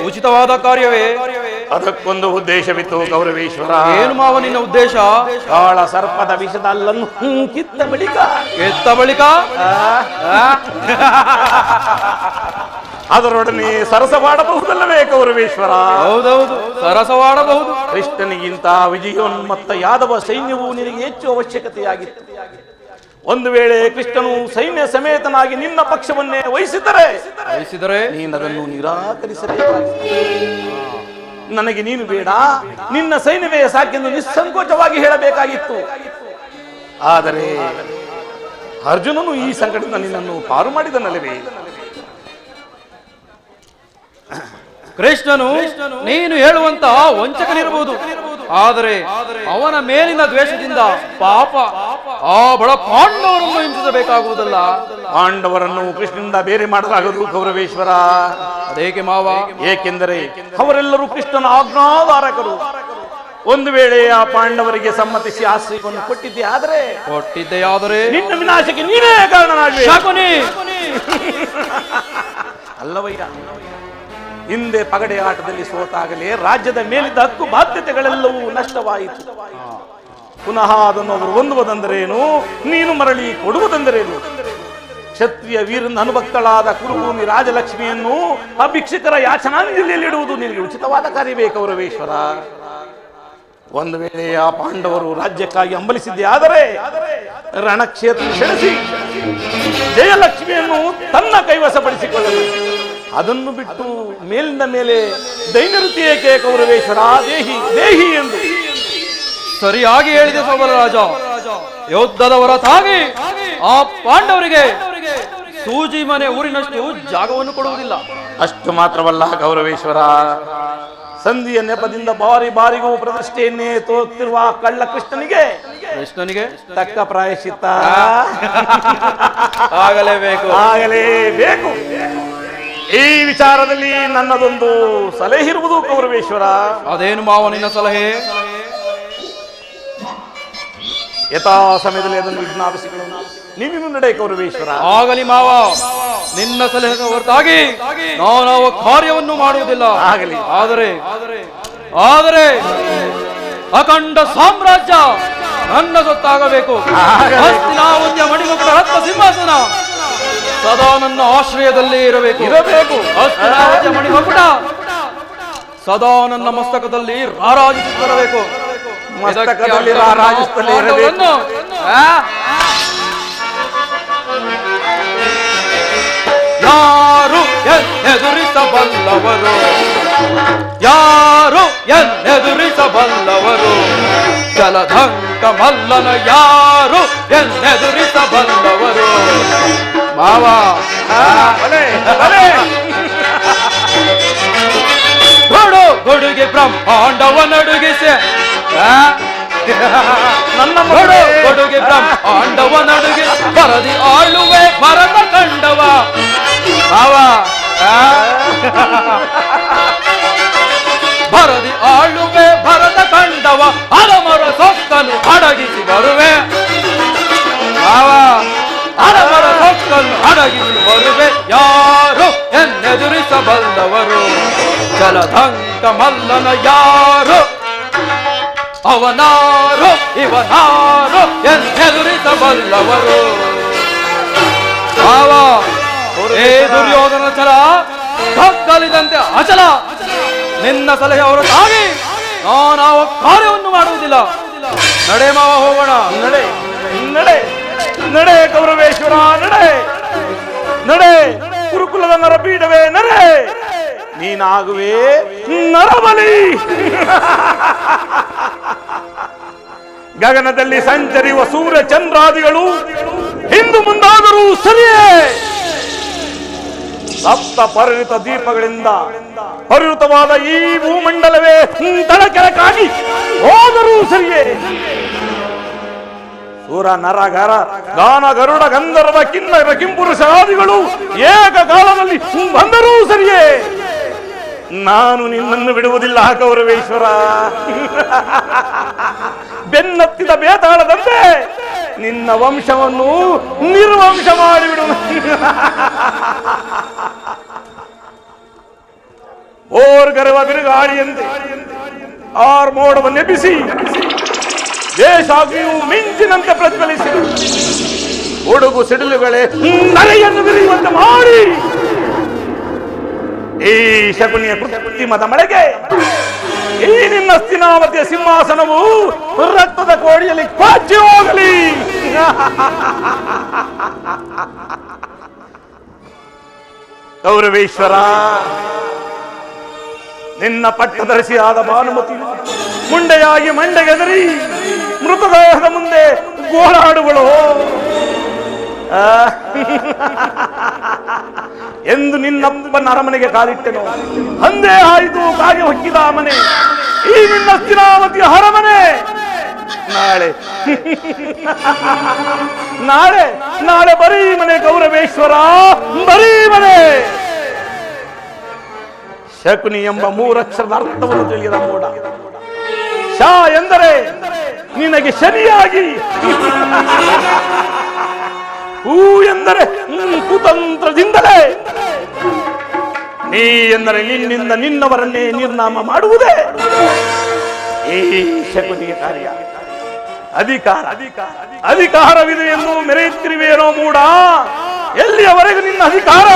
ಉಚಿತವಾದ ಕಾರ್ಯವೇ? ಅದಕ್ಕೊಂದು ಉದ್ದೇಶವಿತ್ತು ಗೌರವೇಶ್ವರ. ಏನು ಮಾವ ನಿನ್ನ ಉದ್ದೇಶ? ಕಾಳ ಸರ್ಪದ ವಿಷದ ಅಲ್ಲನ್ನು ಕಿತ್ತ ಬಳಿಕ ಅದರೊಡನೆ ಸರಸವಾಡಬಹುದಲ್ಲವೇ ಗೌರವೇಶ್ವರ? ಹೌದೌದು, ಸರಸವಾಡಬಹುದು. ಕೃಷ್ಣನಿಗಿಂತ ವಿಜಯೋನ್ಮತ್ತ ಯಾದವ ಸೈನ್ಯವು ನಿನಗೆ ಹೆಚ್ಚು ಅವಶ್ಯಕತೆಯಾಗಿತ್ತು. ಒಂದು ವೇಳೆ ಕೃಷ್ಣನು ಸೈನ್ಯ ಸಮೇತನಾಗಿ ನಿನ್ನ ಪಕ್ಷವನ್ನೇ ವಹಿಸಿದರೆ ನೀನದನ್ನು ನಿರಾಕರಿಸಬೇಕಾಗಿತ್ತು. ನನಗೆ ನೀನು ಬೇಡ, ನಿನ್ನ ಸೈನ್ಯವೇ ಸಾಕೆಂದು ನಿಸ್ಸಂಕೋಚವಾಗಿ ಹೇಳಬೇಕಾಗಿತ್ತು. ಆದರೆ ಅರ್ಜುನನು ಈ ಸಂಕಟದಿಂದ ನಿನ್ನನ್ನು ಪಾರು ಮಾಡಿದನಲ್ಲವೇ? ಕೃಷ್ಣನು ನೀನು ಹೇಳುವಂತಹ ವಂಚಕನಿರಬಹುದು, ಆದರೆ ಅವನ ಮೇಲಿನ ದ್ವೇಷದಿಂದ ಪಾಪ ಆ ಬಡ ಪಾಂಡವರನ್ನು ಹಿಂಸಿಸಬೇಕಾಗುವುದಲ್ಲ. ಪಾಂಡವರನ್ನು ಕೃಷ್ಣನಿಂದ ಬೇರೆ ಮಾಡಲಾಗದು ಗೌರವೇಶ್ವರ. ಅದೇಕೆ ಮಾವ? ಏಕೆಂದರೆ ಅವರೆಲ್ಲರೂ ಕೃಷ್ಣನ ಆಜ್ಞಾಧಾರಕರು. ಒಂದು ವೇಳೆ ಆ ಪಾಂಡವರಿಗೆ ಸಮ್ಮತಿಸಿ ಆಶ್ರಯವನ್ನು ಕೊಟ್ಟಿದ್ದೆಯಾದರೆ ನಿನ್ನ ವಿನಾಶಕ್ಕೆ ನೀನೇ ಕಾರಣನಾಗಿ ಅಲ್ಲವಯ್ಯ. ಹಿಂದೆ ಪಗಡೆ ಆಟದಲ್ಲಿ ಸೋತಾಗಲೇ ರಾಜ್ಯದ ಮೇಲಿದ್ದ ಹಕ್ಕು ಬಾಧ್ಯತೆಗಳೆಲ್ಲವೂ ನಷ್ಟವಾಯಿತು. ಪುನಃ ಅದನ್ನು ಅವರು ಹೊಂದುವುದೆಂದರೇನು, ನೀನು ಮರಳಿ ಕೊಡುವುದೆಂದರೇನು? ಕ್ಷತ್ರಿಯ ವೀರನ ಅನುಭಕ್ತಳಾದ ಕುರುಭೂಮಿ ರಾಜಲಕ್ಷ್ಮಿಯನ್ನು ಅಭಿಕ್ಷಿತರ ಯಾಚನಾಂಜಲಿಯಲ್ಲಿಡುವುದು ನಿನಗೆ ಉಚಿತವಾದ ಕಾರ್ಯವೇ ಗೌರವೇಶ್ವರ? ಒಂದು ವೇಳೆ ಆ ಪಾಂಡವರು ರಾಜ್ಯಕ್ಕಾಗಿ ಹಂಬಲಿಸಿದ್ದೇ ಆದರೆ ರಣಕ್ಷೇತ್ರ ಸೆಳೆಸಿ ಜಯಲಕ್ಷ್ಮಿಯನ್ನು ತನ್ನ ಕೈವಶಪಡಿಸಿಕೊಳ್ಳಲು, ಅದನ್ನು ಬಿಟ್ಟು ಮೇಲಿಂದ ಮೇಲೆ ದೈನವೃತ್ತಿ ಏಕೆ ಗೌರವೇಶ್ವರ? ದೇಹಿ ಎಂದು ಸರಿಯಾಗಿ ಹೇಳಿದೆ ಸೋಬರ ರಾಜ. ಯುದ್ಧದ ಹೊರತಾಗಿ ಆ ಪಾಂಡವರಿಗೆ ಸೂಜಿ ಮನೆ ಊರಿನಷ್ಟು ಜಾಗವನ್ನು ಕೊಡುವುದಿಲ್ಲ. ಅಷ್ಟು ಮಾತ್ರವಲ್ಲ ಗೌರವೇಶ್ವರ, ಸಂಧಿಯ ನೆಪದಿಂದ ಬಾರಿಗೂ ಪ್ರತಿಷ್ಠೆಯನ್ನೇ ತೋರುತ್ತಿರುವ ಕಳ್ಳ ಕೃಷ್ಣನಿಗೆ ತಕ್ಕ ಪ್ರಾಯಶ್ಚಿತ್ತ ಆಗಲೇಬೇಕು. ಈ ವಿಚಾರದಲ್ಲಿ ನನ್ನದೊಂದು ಸಲಹೆ ಇರುವುದು ಗೌರವೇಶ್ವರ. ಅದೇನು ಮಾವ ನಿನ್ನ ಸಲಹೆ? ಯಥಾ ಸಮಯದಲ್ಲಿ ಅದನ್ನು ವಿಜ್ಞಾಪಿಸಿಕೊಳ್ಳೋಣ. ನೀನು ನಡೆ ಗೌರವೇಶ್ವರ. ಆಗಲಿ ಮಾವ, ನಿನ್ನ ಸಲಹೆ ಹೊರತಾಗಿ ನಾವು ಕಾರ್ಯವನ್ನು ಮಾಡುವುದಿಲ್ಲ. ಆಗಲಿ. ಆದರೆ ಅಖಂಡ ಸಾಮ್ರಾಜ್ಯ ನನ್ನ ಸೊತ್ತಾಗಬೇಕು. ಹಸ್ತಿನಾವತಿಯ ಮಣಿಮುಕುಟ ರತ್ನ ಸಿಂಹಾಸನ ಸದಾ ನನ್ನ ಆಶ್ರಯದಲ್ಲಿ ಇರಬೇಕು. ಹಸ್ತಿನಾವತಿಯ ಮಣಿಮುಕುಟ ಸದಾ ನನ್ನ ಮಸ್ತಕದಲ್ಲಿ ರಾರಾಜಿಸುತ್ತಿರಬೇಕು. ಮಸ್ತಕದಲ್ಲಿ ರಾರಾಜಿಸುತ್ತಲೇ ಇರಬೇಕು. ಯಾರು ಎದುರಿಸಬಲ್ಲವರು, ಯಾರು ಎದುರಿಸಬಲ್ಲವರು, ಜಲಧಂಕ ಮಲ್ಲನ ಯಾರು ಎದುರಿಸಬಲ್ಲವರು? ಮಾವ ಗೊಡುಗೆ ಬ್ರಹ್ಮಾಂಡವ ನಡುಗಿಸೆ, ನನ್ನ ಕೊಡುಗೆ ಬ್ರಹ್ಮಾಂಡವ ನಡುಗೆ ಬರದಿ ಆಳುವೆ ಭರತ ಕಂಡವ. ಬರದಿ ಆಳುವೆ ಭರತ ಕಂಡವ, ಅರಮರ ಸೊಕ್ಕನ್ನು ಅಡಗಿಸಿ ಬರುವೆ. ಅರಮರ ಸೊಕ್ಕನ್ನು ಅಡಗಿಸಿ ಬರುವೆ. ಯಾರು ಎದುರಿಸಬಲ್ಲವರು, ಜಲಧಂಕ ಮಲ್ಲನ ಯಾರು, ಅವನಾರು ಇವನಾರು ಎದುರಿಸಬಲ್ಲವರು? ಏ ದುರ್ಯೋಧನ ಛಲ ಕಗ್ಗಲಿದಂತೆ ಅಚಲ. ನಿನ್ನ ಸಲಹೆ ಹೊರತಾಗಿ ನಾವು ಕಾರ್ಯವನ್ನು ಮಾಡುವುದಿಲ್ಲ. ನಡೆ ಮಾವ, ಹೋಗೋಣ. ನಡೆ ಗೌರವೇಶ್ವರ, ನಡೆ ಕುರುಕುಲದ ನರಪೀಠವೇ ನಡೆ. ನೀನಾಗುವೆ ನರಬಲಿ. ಗಗನದಲ್ಲಿ ಸಂಚರಿಸುವ ಸೂರ್ಯ ಚಂದ್ರಾದಿಗಳು ಹಿಂದು ಮುಂದಾದರೂ ಸರಿಯೇ, ಸಪ್ತ ಪರಿಣಿತ ದೀಪಗಳಿಂದ ಪರಿವೃತವಾದ ಈ ಭೂಮಂಡಲವೇ ತಳಕೆಳಕಾಗಿ ಹೋದರೂ ಸರಿಯೇ, ಸೂರ ನರಗರ ಗಾನ ಗರುಡ ಗಂಧರ್ವ ಕಿನ್ನರ ಕಿಂಪುರುಷಾದಿಗಳು ಏಕಕಾಲದಲ್ಲಿ ಬಂದರೂ ಸರಿಯೇ, ನಾನು ನಿನ್ನನ್ನು ಬಿಡುವುದಿಲ್ಲ ಗೌರವೇಶ್ವರ. ಬೆನ್ನತ್ತಿದ ಬೇತಾಳದಂತೆ ನಿನ್ನ ವಂಶವನ್ನು ನಿರ್ವಂಶ ಮಾಡಿಬಿಡು. ಓರ್ಗರವ ಬಿರುಗಾಳಿಯಂತೆ ಆರ್ ಮೋಡವನ್ನೆಬ್ಬಿಸಿ ದೇಶಾಗ್ನಿಯು ಮಿಂಚಿನಂತೆ ಪ್ರಜ್ವಲಿಸಿ ಉಡುಗು ಸಿಡಿಲುಗಳೇ ನರೆಯನ್ನು ಬಿರಿಯುವಂತೆ ಮಾಡಿ ಈ ಶಕುನಿಯ ಕೃತ್ರಿಮದ ಮಳೆಗೆ ಈ ನಿನ್ನ ಹಸ್ತಿನಾವತಿಯ ಸಿಂಹಾಸನವು ರಕ್ತದ ಕೋಡಿಯಲ್ಲಿ ಕೊಚ್ಚಿ ಹೋಗಲಿ. ಗೌರವೇಶ್ವರ, ನಿನ್ನ ಪಟ್ಟಧರಿಸಿಯಾದ ಭಾನುಮತಿ ಮುಂಡೆಯಾಗಿ ಮಂಡೆಗೆದರಿ ಮೃತದೇಹದ ಮುಂದೆ ಗೋಳಾಡುಗಳು. ಎಂದು ನಿನ್ನಪ್ಪನ ಅರಮನೆಗೆ ಕಾಲಿಟ್ಟೆನು, ಅಂದೇ ಆಯಿತು ಕಾಗೆ ಹೊಕ್ಕಿದ ಮನೆ ಈ ನಿನ್ನ ಹಸ್ತಿನಾವತಿಯ ಅರಮನೆ. ನಾಳೆ ನಾಳೆ ನಾಳೆ ಬರೀ ಮನೆ ಗೌರವೇಶ್ವರ, ಬರೀ ಮನೆ. ಶಕುನಿ ಎಂಬ ಮೂರಕ್ಷರದ ಅರ್ಥವನ್ನು ತಿಳಿಯದ ಮೋಡ. ಶಾ ಎಂದರೆ ನಿನಗೆ ಶನಿಯಾಗಿ, ಹೂ ಎಂದರೆ ಕುತಂತ್ರದಿಂದಲೇ, ನೀ ಎಂದರೆ ನಿನ್ನಿಂದ ನಿನ್ನವರನ್ನೇ ನಿರ್ನಾಮ ಮಾಡುವುದೇ ಈ ಶಕುನಿಯ ಕಾರ್ಯ. ಅಧಿಕಾರವಿದೆ ಎಂದು ಮೆರೆಯುತ್ತಿರುವೇನೋ ಮೂಡ. ಎಲ್ಲಿಯವರೆಗೂ ನಿನ್ನ ಅಧಿಕಾರ,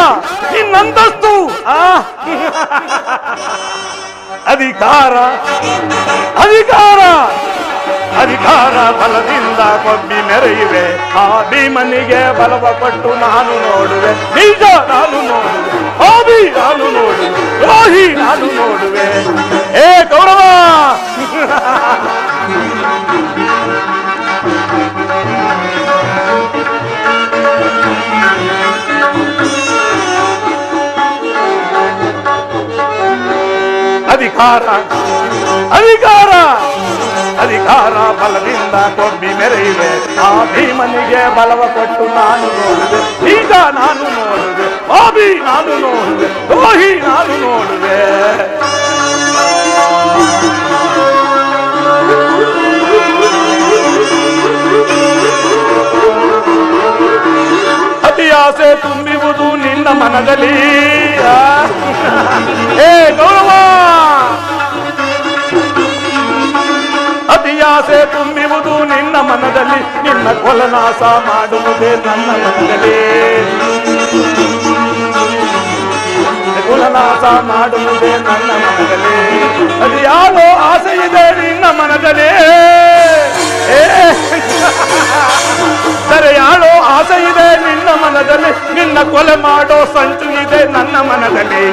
ನಿನ್ನಂತಸ್ತು, ಅಧಿಕಾರ ಅಧಿಕಾರ ಅಧಿಕಾರ ಬಲದಿಂದ ಕೊಬ್ಬಿ ಮೆರೆಯುವೆ. ಆ ಭೀಮನಿಗೆ ಬಲವ ಕೊಟ್ಟು ನಾನು ನೋಡುವೆ, ನಿಜ ನಾನು ನೋಡುವೆ, ಆಬಿ ನಾನು ನೋಡುವೆ, ರೋಹಿ ನಾನು ನೋಡುವೆ. ಏ ಗೌರವ, ಅಧಿಕಾರ ಅಧಿಕಾರ ಅಧಿಕಾರ ಬಲದಿಂದ ಕೊಬ್ಬಿ ಮೆರೆಯುವೆ. ಆ ಭೀಮನಿಗೆ ಬಲವ ಕೊಟ್ಟು ನಾನು ನೋಡುವೆ, ಈಗ ನಾನು ನೋಡುವೆ, ಆಬಿ ನಾನು ನೋಡುವೆ, ರೋಹಿ ನಾನು ನೋಡುವೆ. ಅತಿಯಾಸೆ ತುಂಬಿರುವುದು ನಿನ್ನ ಮನದಲ್ಲಿ. ಏ ಗೌರವ, ಅತಿಯಾಸೆ ತುಂಬಿರುವುದು ನಿನ್ನ ಮನದಲ್ಲಿ, ನಿನ್ನ ಕೊಲನಾಶ ಮಾಡುವುದೇ ನನ್ನ ಮನದಲ್ಲಿ. ಕುಲನಾಶ ಮಾಡುವುದೇ ನನ್ನ ಮನದಲ್ಲಿ. ಅದು ಯಾರೋ ಆಸೆ ಇದೆ ನಿನ್ನ ಮನದಲ್ಲಿ. ಸರಿ, ಯಾರೋ ಆಸೆ ಇದೆ ನಿನ್ನ ಮನದಲ್ಲಿ, ನಿನ್ನ ಕೊಲೆ ಮಾಡೋ ಸಂಚು ಇದೆ ನನ್ನ ಮನದಲ್ಲಿ.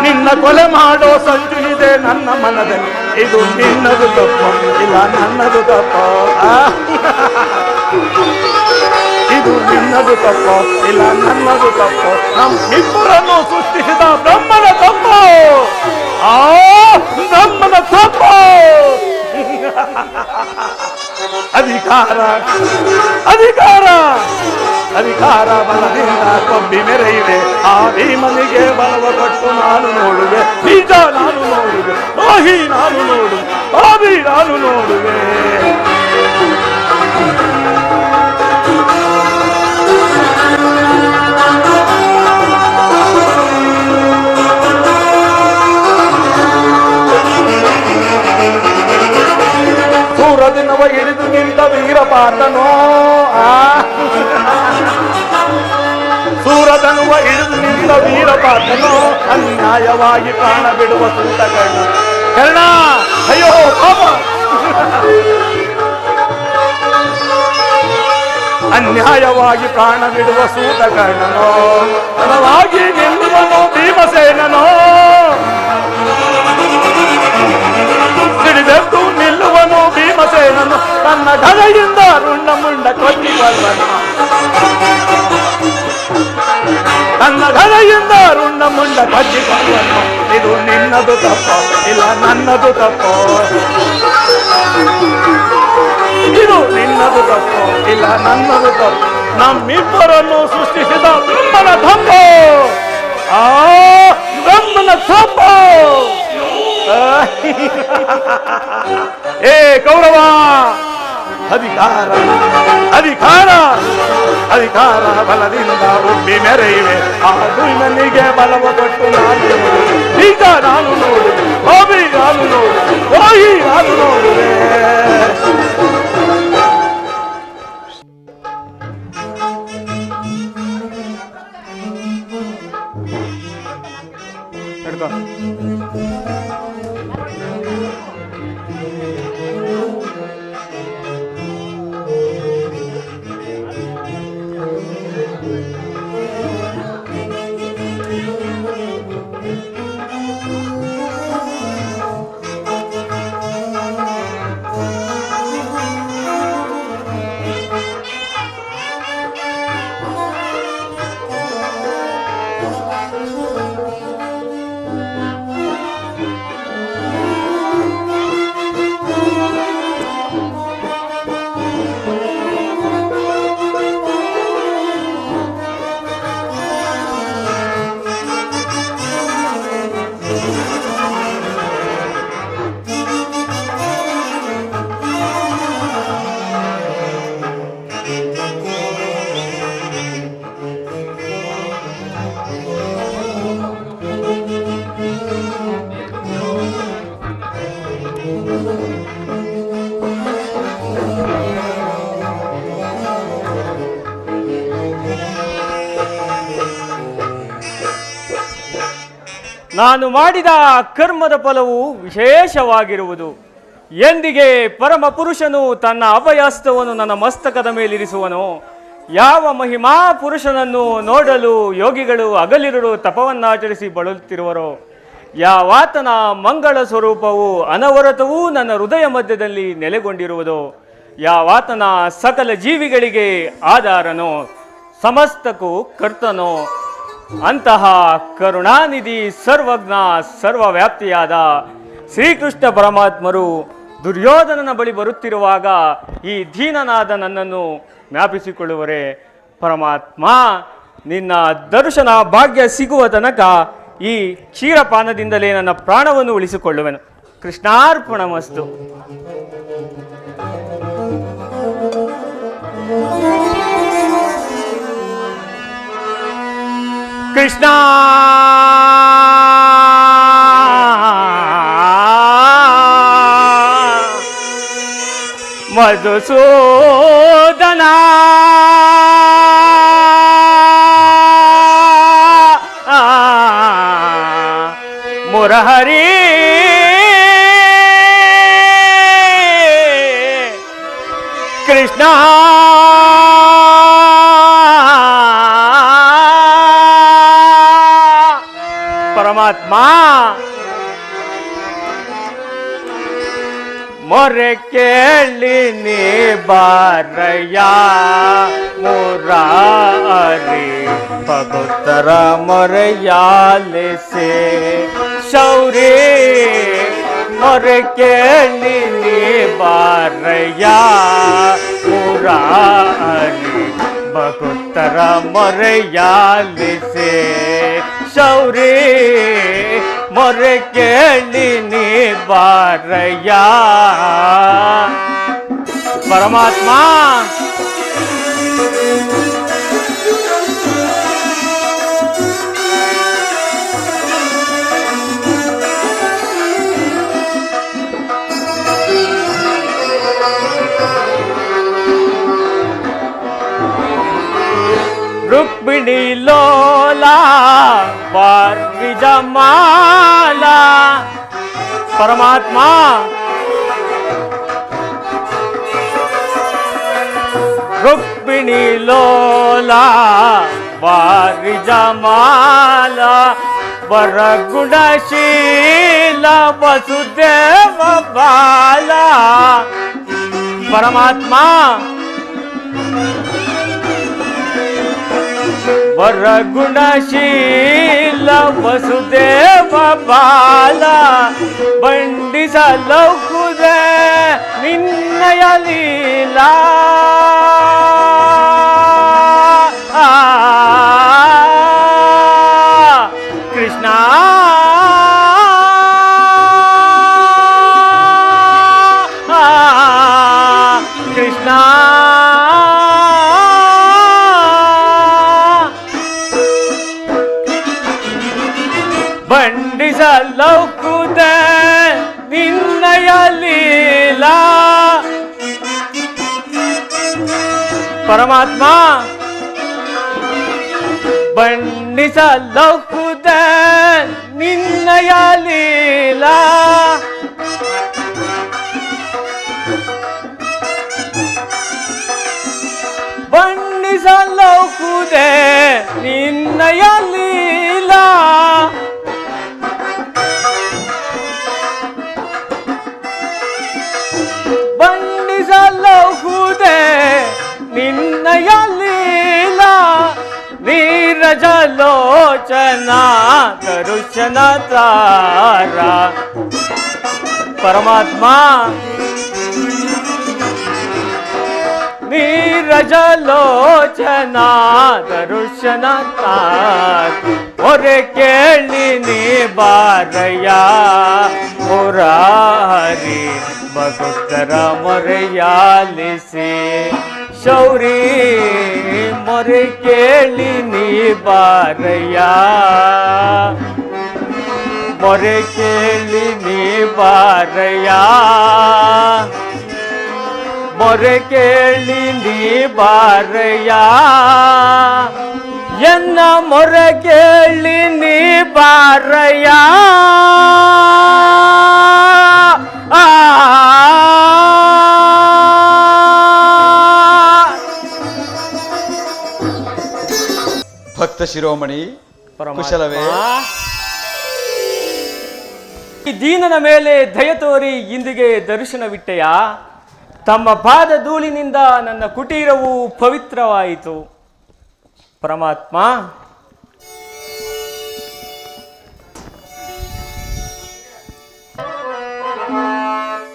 ನಿನ್ನ ಕೊಲೆ ಮಾಡೋ ಸಂಚು ಇದೆ ನನ್ನ ಮನದಲ್ಲಿ. ಇದು ನಿನ್ನದು ತಪ್ಪು, ಇಲ್ಲ ನನ್ನದು ತಪ್ಪು. ಇದು ನಿನ್ನದು ತಪ್ಪು, ಇಲ್ಲ ನನ್ನದು ತಪ್ಪು. ನಮ್ಮಿಬ್ಬರನ್ನು ಸೃಷ್ಟಿಸಿದ ಬ್ರಹ್ಮನ ತಪ್ಪು, ಆ ಬ್ರಹ್ಮನ ತಪ್ಪು. ಅಧಿಕಾರ ಅಧಿಕಾರ ಅಧಿಕಾರ ಬಲದಿಂದ ಕೊಬ್ಬಿ ಮೆರೆಯುವೆ. ಆ ಭೀಮನಿಗೆ ಬಲವ ಕೊಟ್ಟು ನಾನು ನೋಡುವೆ, ನಿಜ ನಾನು ನೋಡುವೆ, ರೋಹಿ ನಾನು ನೋಡುವೆ, ಆಬಿ ನಾನು ನೋಡುವೆ. ಸೂರದಿನವ ಹಿಡಿದು ನಿಂತ ವೀರಪಾತನೋ, ಸೂರದನುವ ಹಿಡಿದು ನಿಂತ ವೀರಪಾತನೋ, ಅನ್ಯಾಯವಾಗಿ ಪ್ರಾಣ ಬಿಡುವ ಸೂತ ಕರ್ಣ. ಕರ್ಣ, ಅಯ್ಯೋ ಪಾಪ, ಅನ್ಯಾಯವಾಗಿ ಪ್ರಾಣ ಬಿಡುವ ಸೂತ ಕರ್ಣನೋ, ತನವಾಗಿ ನಿಲ್ಲುವನು ಭೀಮಸೇನನೋ, ಸಿಡಿದೆದ್ದು ನಿಲ್ಲುವನು ಭೀಮಸೇನನು, ತನ್ನ ಢಳೆಯಿಂದ ರುಂಡ ಮುಂಡ ಕೊಚ್ಚಿಕೊಳ್ಳನು. ತನ್ನ ಘಳೆಯಿಂದ ರುಂಡ ಮುಂಡ ಕೊಚ್ಚಿಕೊಳ್ಳನು. ಇದು ನಿನ್ನದು ತಪ್ಪು, ಇಲ್ಲ ನನ್ನದು ತಪ್ಪು. ಇದು ನಿನ್ನದು ತಪ್ಪು, ಇಲ್ಲ ನನ್ನದು ತಪ್ಪು. ನಮ್ಮಿಬ್ಬರನ್ನು ಸೃಷ್ಟಿಸಿದ ಬ್ರಹ್ಮನ ತಪ್ಪು. ಆ ಬ್ರಹ್ಮನ ಶಾಪ. ಏ ಕೌರವ, ಅಧಿಕಾರ ಅಧಿಕಾರ ಅಧಿಕಾರ ಬಲದಿಂದ ಹುಟ್ಟಿ ಮೆರೆಯುವೆ. ಅದು ನನಗೆ ಬಲವ ಕೊಟ್ಟು ನಾನು ಈಗ ನಾನು ನೋಡು, ಹೋಗಿ ನಾನು ನೋಡು, ಹೋಗಿ ನಾನು ನೋಡುವೆ. ಹಿಡ್ಕೊ. ನಾನು ಮಾಡಿದ ಕರ್ಮದ ಫಲವು ವಿಶೇಷವಾಗಿರುವುದು. ಎಂದಿಗೆ ಪರಮ ಪುರುಷನು ತನ್ನ ಅಭಯಹಸ್ತವನ್ನು ನನ್ನ ಮಸ್ತಕದ ಮೇಲಿರಿಸುವನು. ಯಾವ ಮಹಿಮಾ ಪುರುಷನನ್ನು ನೋಡಲು ಯೋಗಿಗಳು ಹಗಲಿರುಳು ತಪವನ್ನಾಚರಿಸಿ ಬಳಲುತ್ತಿರುವರೋ, ಯಾವಾತನ ಮಂಗಳ ಸ್ವರೂಪವು ಅನವರತವೂ ನನ್ನ ಹೃದಯ ಮಧ್ಯದಲ್ಲಿ ನೆಲೆಗೊಂಡಿರುವುದೋ, ಯಾವಾತನ ಸಕಲ ಜೀವಿಗಳಿಗೆ ಆಧಾರನೋ, ಸಮಸ್ತಕ್ಕೂ ಕರ್ತನೋ, ಅಂತಹ ಕರುಣಾನಿಧಿ ಸರ್ವಜ್ಞ ಸರ್ವವ್ಯಾಪ್ತಿಯಾದ ಶ್ರೀಕೃಷ್ಣ ಪರಮಾತ್ಮರು ದುರ್ಯೋಧನನ ಬಳಿ ಬರುತ್ತಿರುವಾಗ ಈ ದೀನನಾದ ನನ್ನನ್ನು ಜ್ಞಾಪಿಸಿಕೊಳ್ಳುವರೆ. ಪರಮಾತ್ಮ, ನಿನ್ನ ದರ್ಶನ ಭಾಗ್ಯ ಸಿಗುವ ತನಕ ಈ ಕ್ಷೀರಪಾನದಿಂದಲೇ ನನ್ನ ಪ್ರಾಣವನ್ನು ಉಳಿಸಿಕೊಳ್ಳುವೆನು. ಕೃಷ್ಣಾರ್ಪಣಮಸ್ತು. ಕೃಷ್ಣ ಮಧುಸೂದನ ಮುರಹರಿ ಕೃಷ್ಣ ಪರಮಾತ್ಮ, ಮೊರೆ ಕೇಳಿ ನೀ ಬಾರಯ್ಯ ಮುರಾರಿ ಭಕ್ತರ ಮೊರೆಯಾಲಿಸೆ. ಶೌರಿ ಮೊರೆ ಕೇಳಿ ನೀ ಬಾರಯ್ಯ ಮುರಾರಿ ಭಕ್ತರ ಮೊರೆಯಾಲಿಸೆ. ಶೌರಿ ಮೊರೆ ಕೇಳಿ ನೀ ಬಾರಯ್ಯ. ಪರಮಾತ್ಮ, ರುಕ್ಮಿಣಿ ಲೋಲಾ ವಾರ್ವಿಜಮಾಲ. ಪರಮಾತ್ಮ, ರುಕ್ಮಿಣಿ ಲೋಲಾ ವಾರ್ವಿಜಮಾಲ ವರಗುಣಶೀಲ ವಸುದೇವ ಬಾಲ. ಪರಮಾತ್ಮ, ವರಗುಣಶೀಲ ವಸುದೇವ ಬಾಲ. ಬಂಡಿಸಲೌಕುದೆ ನಿನ್ನಯ ಲೀಲಾ. ಲೌಕುದ ನಿನ್ನಯ ಲೀಲಾ ಪರಮಾತ್ಮ ಬಣ್ಣಿಸಲಹುದ ನಿನ್ನಯ ಲೀಲಾ ಬಣ್ಣಿಸಲಹುದೆ ನಿನ್ನಯ ಲೀಲಾ ಬಣ್ಣಿಸಲಹುದೆ ನಿನ್ನಯ ಲೀಲಾ ನೀರಜಲೋಚನ ದರುಶನ ತಾರ ಪರಮಾತ್ಮ ನೀರಜಲೋಚನ ದರುಶನ ತಾರ ಒರೆ ಕೇಳಿ ನೀ ಬಾರಯ್ಯ ಮುರಾರಿ ಭಕ್ತರ ಮೊರೆಯಾಲಿಸಿ ಶೌರಿ ಮೊರೆ ಕೇಳಿ ನೀ ಬಾರಯ್ಯ ಮೊರೆ ಕೇಳಿ ನೀ ಬಾರಯ್ಯ ಮೊರೆ ಕೇಳಿ ನೀ ಬಾರಯ್ಯ ಎನ್ನ ಮೊರೆ ಕೇಳಿ ನೀ ಬಾರಯ್ಯ ಭಕ್ತ ಶಿರೋಮಣಿ ಕುಶಲವೇ? ಈ ದೀನನ ಮೇಲೆ ದಯ ತೋರಿ ಇಂದಿಗೆ ದರ್ಶನವಿಟ್ಟೆಯ ತಮ್ಮ ಪಾದ ಧೂಳಿನಿಂದ ನನ್ನ ಕುಟೀರವು ಪವಿತ್ರವಾಯಿತು ಪರಮಾತ್ಮ.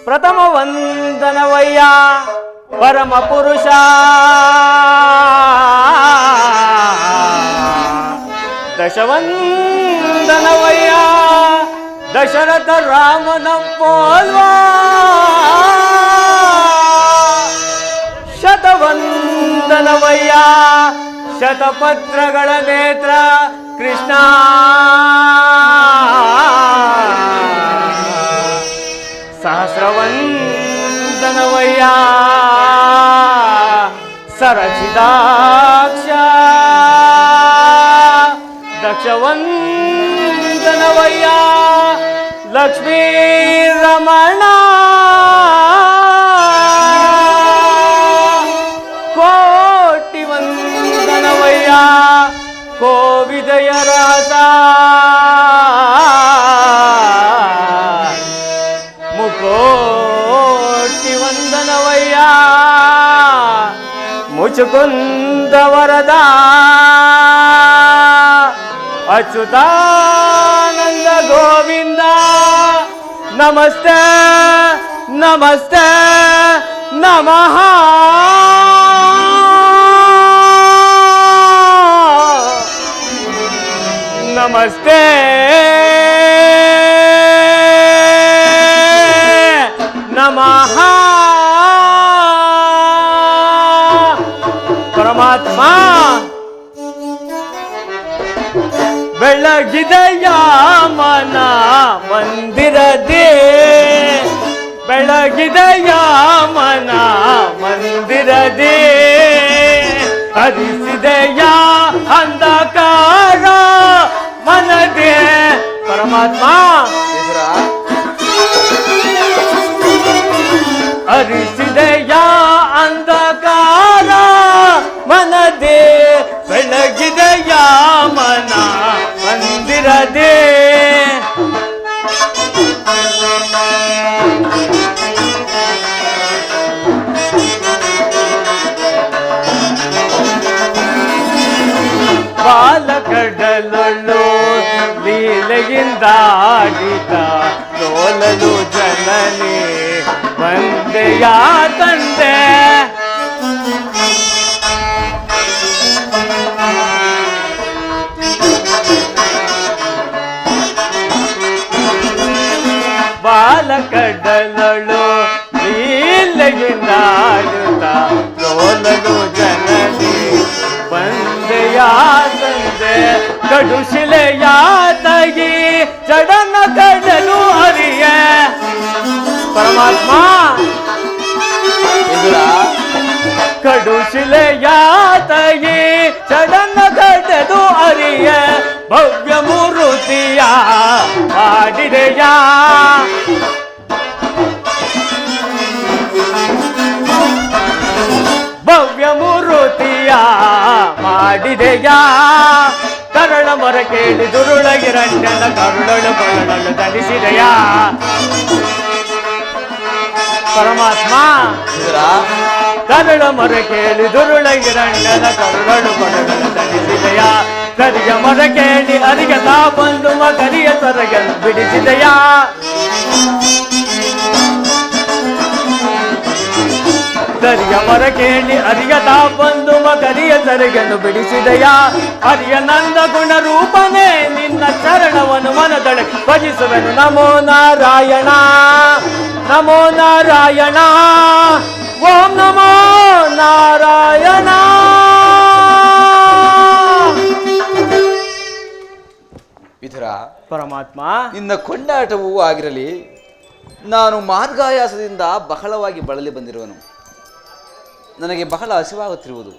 ಪ್ರಥಮ ವಂದನವಯ್ಯ ಪರಮ ಪುರುಷ ದಶವಂದನವಯ್ಯ ದಶರಥ ರಾಮನ ಪೋಲ್ವಾ ಶತವಂದನವಯ್ಯ ಶತಪತ್ರಗಳ ನೇತ್ರ ಕೃಷ್ಣ ಸಹಸ್ರವಂದನವಯ್ಯ ಸರಚಿದಾಕ್ಷ ದಕ್ಷವಂದನವಯ್ಯ ಲಕ್ಷ್ಮೀ ರಮಣ ಕೋಟಿ ವಂದನವಯ್ಯ ಕೋವಿದಯ ರಹಸ ಮುಕೋಟಿ ವಂದನವಯ್ಯ ಮುಚುಕುಂದ ವರದ ಅಚ್ಯುತಾನಂದ ಗೋವಿಂದ ನಮಸ್ತೆ ನಮಸ್ತೆ ನಮಃ ನಮಸ್ತೆ ನಮಃ ಪರಮಾತ್ಮ ಬೆಳಗಿದೆಯ ಮನ ಮಂದಿರದೇ ಬೆಳಗಿದೆಯ ಮನ ಮಂದಿರದೇ ಹರಿಸಿದೆಯ ಅಂಧಕಾರ ಮನದೇ ಪರಮಾತ್ಮ ಹರಿಸಿದೆಯ ಅಂಧಕಾರ ಮನದೇ ಬೆಳಗಿದೆಯ ಮನ ಮಂದಿರದೇ ಬಾಲಕಡಲೊಳ್ಳು ಲೀಲೆಯಿಂದಾಡಿದ ಲೋಲಲು ಜನನಿ ಬಂದೆಯ ತಂದೆ ಬಾಲಕಡಲೊಳು ಲೀಲೆಯಿಂದಾಡುತ್ತ ಲೋಲಲು ಜನನಿ ಬಂದೆಯ ತಂದೆ ಕಡು ಶಿಲೆಯ ತಗಿ ಚಡನ ಕಡ ಶಿಲೆಯಾತಗಿ ಚಡನ್ನ ಕಟ್ಟದು ಅರಿಯ ಭವ್ಯ ಮೂರುತಿಯ ಮಾಡಿದೆಯ ಭವ್ಯ ಮೂರುತಿಯ ಮಾಡಿದೆಯ ಕರಳ ಮರ ಕೇಳಿ ದುರುಳಗಿರಣ್ಣನ ಕರುಳಳು ಕೊರಳಲು ಧರಿಸಿದೆಯ ಪರಮಾತ್ಮ ಕರಳ ಮರ ಕೇಳಿ ದುರುಳಗಿರಣ್ಣನ ಕರುಳಳು ಕೊರಳಲು ಧರಿಸಿದೆಯ ಕರಿಯ ಮರ ಕೇಳಿ ಅರಿಗ ತಾ ಬಂದು ಕರಿಯ ಸೊರಗಲು ಬಿಡಿಸಿದೆಯ ಕರಿಯ ಮರ ಕೇಳಿ ಅರಿಯ ತಾ ಬಂದು ಕರಿಯ ಸೊರಗಲು ಬಿಡಿಸಿದೆಯ ಅರಿಯ ನಂದ ಗುಣ ರೂಪನೇ ನಿನ್ನ ಚರಣವನ್ನು ಮನದೊಳಗೆ ಭಜಿಸುವೆನು ನಮೋ ನಾರಾಯಣ ನಮೋ ನಾರಾಯಣ ಓಂ ನಮೋ ನಾರಾಯಣ. ವಿಧುರ, ಪರಮಾತ್ಮ, ನಿನ್ನ ಕೊಂಡಾಟವೂ ಆಗಿರಲಿ, ನಾನು ಮಾರ್ಗಾಯಾಸದಿಂದ ಬಹಳವಾಗಿ ಬಳಲಿ ಬಂದಿರುವನು. ನನಗೆ ಬಹಳ ಹಸಿವಾಗುತ್ತಿರುವುದು.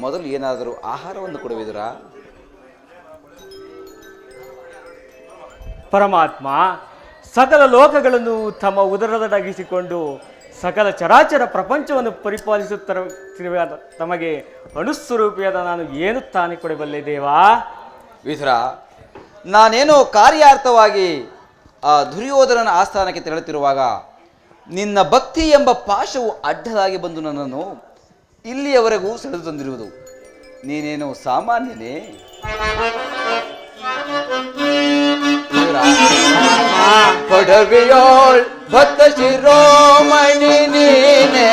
ಮೊದಲು ಏನಾದರೂ ಆಹಾರವನ್ನು ಕೊಡುವಿದುರಾ? ಪರಮಾತ್ಮ, ಸಕಲ ಲೋಕಗಳನ್ನು ತಮ್ಮ ಉದರದಡಗಿಸಿಕೊಂಡು ಸಕಲ ಚರಾಚರ ಪ್ರಪಂಚವನ್ನು ಪರಿಪಾಲಿಸುತ್ತಿರುವ ತಮಗೆ ಅನುಸ್ವರೂಪಿಯಾದ ನಾನು ಏನು ತಾನೇ ಕೊಡಬಲ್ಲೆ ದೇವಾ? ವಿಧುರ, ನಾನೇನೋ ಕಾರ್ಯಾರ್ಥವಾಗಿ ಆ ದುರ್ಯೋಧನನ ಆಸ್ಥಾನಕ್ಕೆ ತೆರಳುತ್ತಿರುವಾಗ ನಿನ್ನ ಭಕ್ತಿ ಎಂಬ ಪಾಶವು ಅಡ್ಡಲಾಗಿ ಬಂದು ನನ್ನನ್ನು ಇಲ್ಲಿಯವರೆಗೂ ಸೆಳೆದು ತಂದಿರುವುದು. ನೀನೇನು ಸಾಮಾನ್ಯನೇ? ಕೊಡವಿಯೋಳ್ ಭಕ್ತ ಶಿರೋಮಣಿ ನೀನೆ,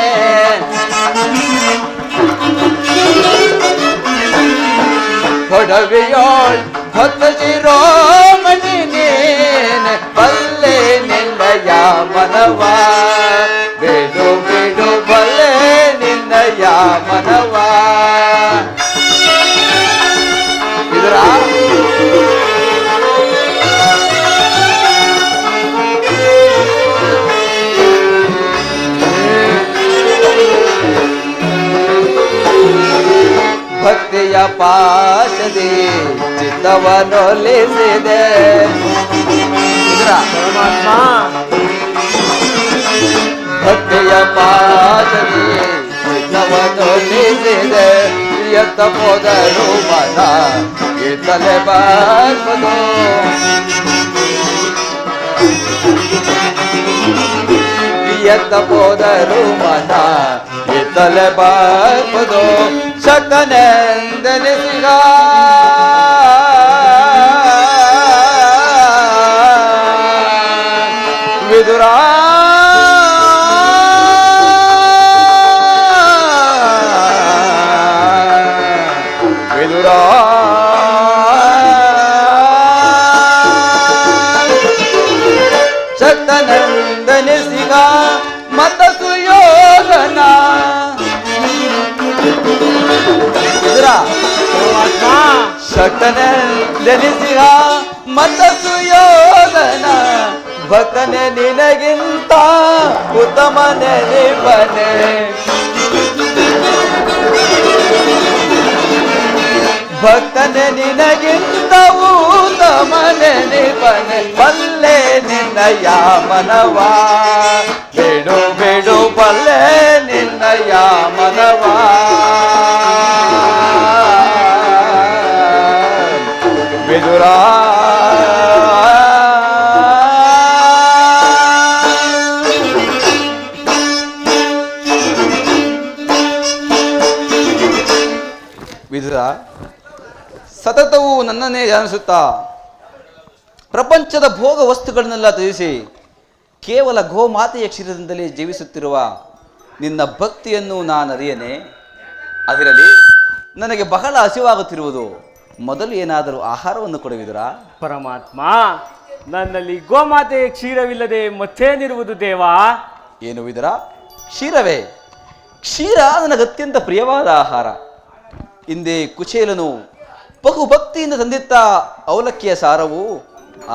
ಕೊಡವಿಯೋಳ್ ಭಕ್ತ ಶಿರೋಮಣಿ ನೀನೆ, ಬಲ್ಲೆ ನಿನ್ನಯ ಮನವ ಬಿಡು ಬಿಡು ಬಲ್ಲೆ ನಿನ್ನಯ ಮನವ. ಇದರ ಭಕ್ತಿಯ ಪಾಶದಿ ಚಿತ್ತವನ್ನೊಲಿಸಿದೆ. ಪರಮಾತ್ಮ, ಭಕ್ತಿಯ ಪಾಶದಿ ಚಿತ್ತವನ್ನೊಲಿಸಿದೆ. ಎತ್ತ ಹೋದರು ಮನ ಇತ್ತಲೆ ಬಾರ್ಬೋದು, ಎತ್ತ ಹೋದರು ಮನ ಇತ್ತಲೆ ಬಾರ್ಬೋದು. ಶಕ್ತನೆಂದೆನಿಸಿಗ ವಿದುರ, ವಿದುರ ಶಕ್ತನೆಂದೆನಿಸಿಗ ಮತ ಸುಯೋಧನ. ಶಕ್ತನೆಂದೆನಿಸಿಗ ಮತ ಸುಯೋಧನ, ಭಕ್ತನೆ ನಿನಗಿಂತ ಉತ್ತಮ ನೆನಪನೆ. ಭಕ್ತನೆ ನಿನಗಿಂತ ಉತ್ತಮ ನೆನಪನೆ, ಬಲ್ಲೆ ನಿನ್ನಯ ಮನವ ಬಿಡು ಬಿಡು ಬಲ್ಲೆ ನಿನ್ನಯ ಮನವ. ವಿದುರ, ವಿದುರ, ಸತತವು ನನ್ನನ್ನೇ ಧ್ಯಾನಿಸುತ್ತಾ ಪ್ರಪಂಚದ ಭೋಗ ವಸ್ತುಗಳನ್ನೆಲ್ಲ ತ್ಯಜಿಸಿ ಕೇವಲ ಗೋಮಾತೆಯ ಕ್ಷೀರದಿಂದಲೇ ಜೀವಿಸುತ್ತಿರುವ ನಿನ್ನ ಭಕ್ತಿಯನ್ನು ನಾನು ಅರಿಯನೆ. ಅದರಲ್ಲಿ ನನಗೆ ಬಹಳ ಹಸಿವಾಗುತ್ತಿರುವುದು. ಮೊದಲು ಏನಾದರೂ ಆಹಾರವನ್ನು ಕೊಡುವಿದುರಾ? ಪರಮಾತ್ಮ, ನನ್ನಲ್ಲಿ ಗೋಮಾತೆಯ ಕ್ಷೀರವಿಲ್ಲದೆ ಮತ್ತೇನಿರುವುದು ದೇವಾ? ಏನು ವಿದುರ? ಕ್ಷೀರವೇ? ಕ್ಷೀರ ನನಗೆ ಅತ್ಯಂತ ಪ್ರಿಯವಾದ ಆಹಾರ. ಹಿಂದೆ ಕುಚೇಲನು ಬಹುಭಕ್ತಿಯಿಂದ ತಂದಿತ್ತ ಅವಲಕ್ಕಿಯ ಸಾರವು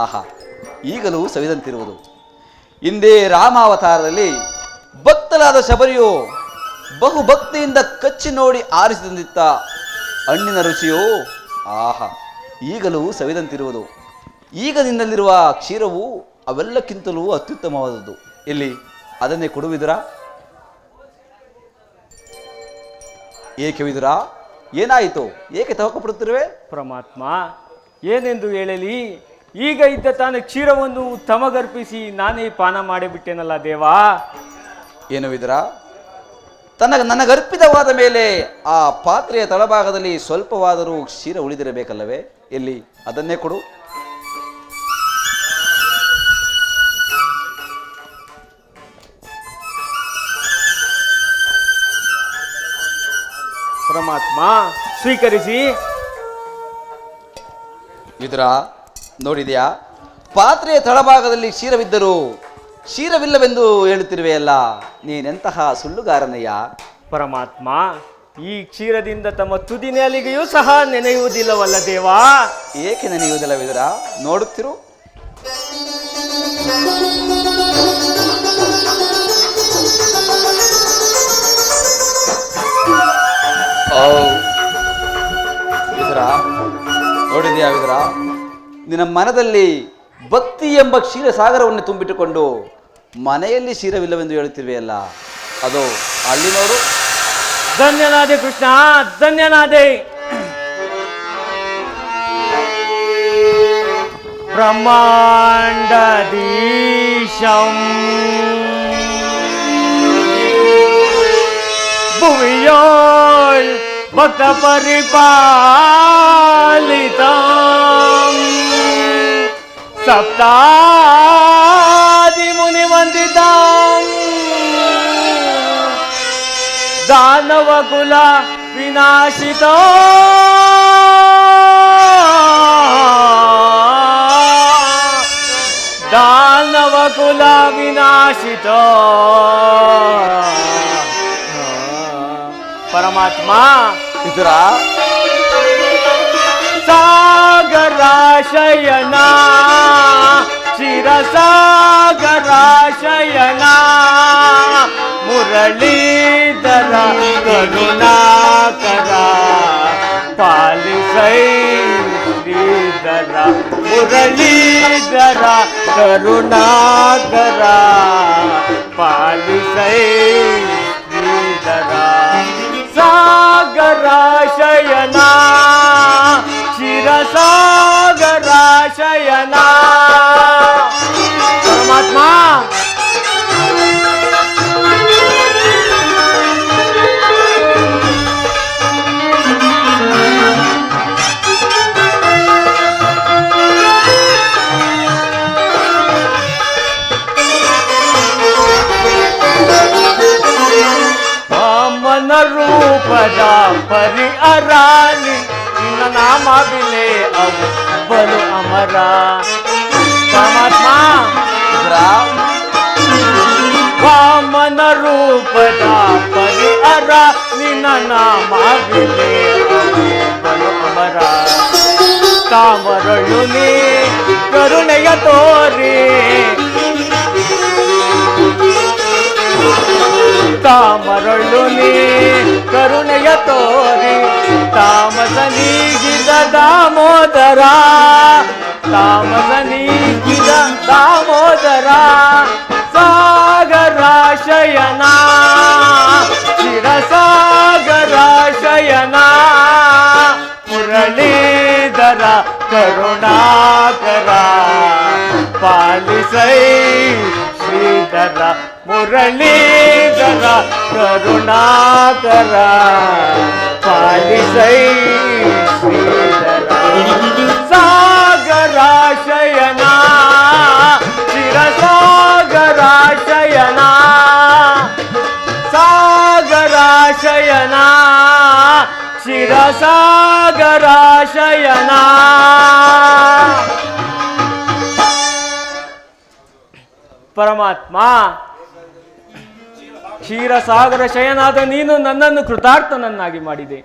ಆಹಾ ಈಗಲೂ ಸವಿದಂತಿರುವುದು. ಹಿಂದೆ ರಾಮಾವತಾರದಲ್ಲಿ ಭಕ್ತಲಾದ ಶಬರಿಯು ಬಹುಭಕ್ತಿಯಿಂದ ಕಚ್ಚಿ ನೋಡಿ ಆರಿಸಿದಂದಿತ್ತ ಹಣ್ಣಿನ ರುಚಿಯು ಆಹಾ ಈಗಲೂ ಸವಿದಂತಿರುವುದು. ಈಗ ನಿನ್ನಲ್ಲಿರುವ ಕ್ಷೀರವು ಅವೆಲ್ಲಕ್ಕಿಂತಲೂ ಅತ್ಯುತ್ತಮವಾದದ್ದು. ಇಲ್ಲಿ ಅದನ್ನೇ ಕೊಡುವಿದುರಾ? ಏಕೆ ವಿದುರ, ಏನಾಯಿತು? ಏಕೆ ತವಕಪಡುತ್ತಿರುವೆ? ಪರಮಾತ್ಮ, ಏನೆಂದು ಹೇಳಲಿ? ಈಗ ಇದ್ದ ತಾನು ಕ್ಷೀರವನ್ನು ತಮಗರ್ಪಿಸಿ ನಾನೇ ಪಾನ ಮಾಡಿಬಿಟ್ಟೆನಲ್ಲ ದೇವಾ. ಏನು ವಿದುರ, ನನಗರ್ಪಿತವಾದ ಮೇಲೆ ಆ ಪಾತ್ರೆಯ ತಳಭಾಗದಲ್ಲಿ ಸ್ವಲ್ಪವಾದರೂ ಕ್ಷೀರ ಉಳಿದಿರಬೇಕಲ್ಲವೇ? ಎಲ್ಲಿ ಅದನ್ನೇ ಕೊಡು. ಪರಮಾತ್ಮ, ಸ್ವೀಕರಿಸಿ. ವಿದುರ, ನೋಡಿದೆಯಾ, ಪಾತ್ರೆಯ ತಳಭಾಗದಲ್ಲಿ ಕ್ಷೀರವಿದ್ದರೂ ಕ್ಷೀರವಿಲ್ಲವೆಂದು ಹೇಳುತ್ತಿರುವೆಯಲ್ಲ, ನೀನೆಂತಹ ಸುಳ್ಳುಗಾರನಯ್ಯ. ಪರಮಾತ್ಮ, ಈ ಕ್ಷೀರದಿಂದ ತಮ್ಮ ತುದಿ ನಾಲಿಗೆಯೂ ಸಹ ನೆನೆಯುವುದಿಲ್ಲವಲ್ಲ ದೇವಾ. ಏಕೆ ನೆನೆಯುವುದಿಲ್ಲ ವಿದುರ? ನೋಡುತ್ತಿರು. ವಿದುರ, ನೋಡಿದೆಯಾ ವಿದುರ, ನಿನ್ನ ಮನದಲ್ಲಿ ಭಕ್ತಿ ಎಂಬ ಕ್ಷೀರ ಸಾಗರವನ್ನು ತುಂಬಿಟ್ಟುಕೊಂಡು ಮನೆಯಲ್ಲಿ ಕ್ಷೀರವಿಲ್ಲವೆಂದು ಹೇಳುತ್ತಿರುವೆಯಲ್ಲ, ಅದು ಅಲ್ಲಿ ನೋಡು. ಧನ್ಯನಾದೆ ಕೃಷ್ಣ, ಧನ್ಯನಾದೆ. ಬ್ರಹ್ಮಾಂಡದೀಶಂ ಭುವಿಯೋಳ್ ಭಕ್ತ ಪರಿಪಾಲಿತಂ ಸಪ್ತಾದಿ ಮುನಿ ವಂದಿತಂ ದಾನವ ಕುಲ ವಿನಾಶಿತ ದಾನವ ಕುಲ ವಿನಾಶಿತ. ಪರಮಾತ್ಮ, ವಿದುರ, ಸಾಗರಾಶಯನ ಕ್ಷೀರಸಾಗರಾಶಯನ ಮುರಳೀಧರ ಕರುಣಾಕರ ಪಾಲಿಸೈ ಶ್ರೀಧರ ಮುರಳೀಧರ ಕರುಣಾಕರ ಪಾಲಿಸೈ ಶ್ರೀಧರ ಸಾಗರಾಶಯನ ಕ್ಷೀರಸಾಗರಾಶಯನ. ಪರಮಾತ್ಮ, ವಾಮನ ರೂಪದ ಪರಿ ಅರಾನಿ ನಿನ್ನ ನಾಮವಿಲೆ ಅವು ಬಲು ಅಮರ. ಪರಮಾತ್ಮ, ವಿದುರ, ವಾಮನ ರೂಪದ ಪರಿ ಅರ ನಿನ್ನ ನಾಮವಿಲೆ ಅವು ಬಲು ಅಮರ. ತಾಮರಳು ನೀ ಕರುಣೆಯ ತೋರಿ ತಾಮರಳು ನೀ ಕರುಣೆಯ ತೋರಿ ತಾಮಸ ನೀಗಿದ ದಾಮೋದರ ತಾಮಸ ನೀಗಿದ ದಾಮೋದರ ಸಾಗರಾಶಯನ ಚಿರಸಾಗರಾಶಯನ ಮುರಳೀಧರ ಕರುಣಾಕರ ಪಾಲಿಸೈ ಶ್ರೀಧರ ಮುರಳೀಧರ ಕರುಣಾಕರ ಪಾಲಿಸೈ ಶ್ರೀಧರ ಸಾಗರಾಶಯನ ಚಿರಸಾಗರಾಶಯನ ಸಾಗರಾಶಯನ ಶಿರಸಾಗರಾಶಯನ. ಪರಮಾತ್ಮ, ಕ್ಷೀರಸಾಗರ ಶಯನಾದ ನೀನು ನನ್ನನ್ನು ಕೃತಾರ್ಥನನ್ನಾಗಿ ಮಾಡಿದೆ.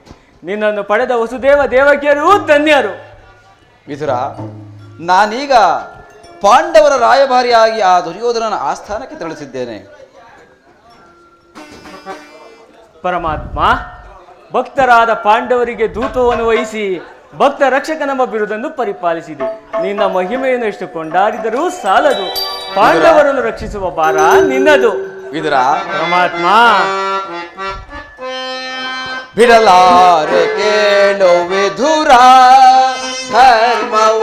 ನಿನ್ನನ್ನು ಪಡೆದ ವಸುದೇವ ದೇವಕಿಯರು ಧನ್ಯರು. ವಿದುರ, ನಾನೀಗ ಪಾಂಡವರ ರಾಯಭಾರಿಯಾಗಿ ಆ ದುರ್ಯೋಧನನ ಆಸ್ಥಾನಕ್ಕೆ ತೆರಳಿಸಿದ್ದೇನೆ. ಪರಮಾತ್ಮ, ಭಕ್ತರಾದ ಪಾಂಡವರಿಗೆ ದೂತವನ್ನು ವಹಿಸಿ ಭಕ್ತ ರಕ್ಷಕನೆಂಬ ಬಿರುದನ್ನು ಪರಿಪಾಲಿಸಿದೆ. ನಿನ್ನ ಮಹಿಮೆಯನ್ನು ಎಷ್ಟು ಕೊಂಡಾಡಿದರೂ ಸಾಲದು. ಪಾಂಡವರನ್ನು ರಕ್ಷಿಸುವ ಭಾರ ನಿನ್ನದು. ವಿದುರ, ಪರಮಾತ್ಮ, ಬಿಡಲಾರೆ ಕೇಳು ವಿಧುರ, ಧರ್ಮವ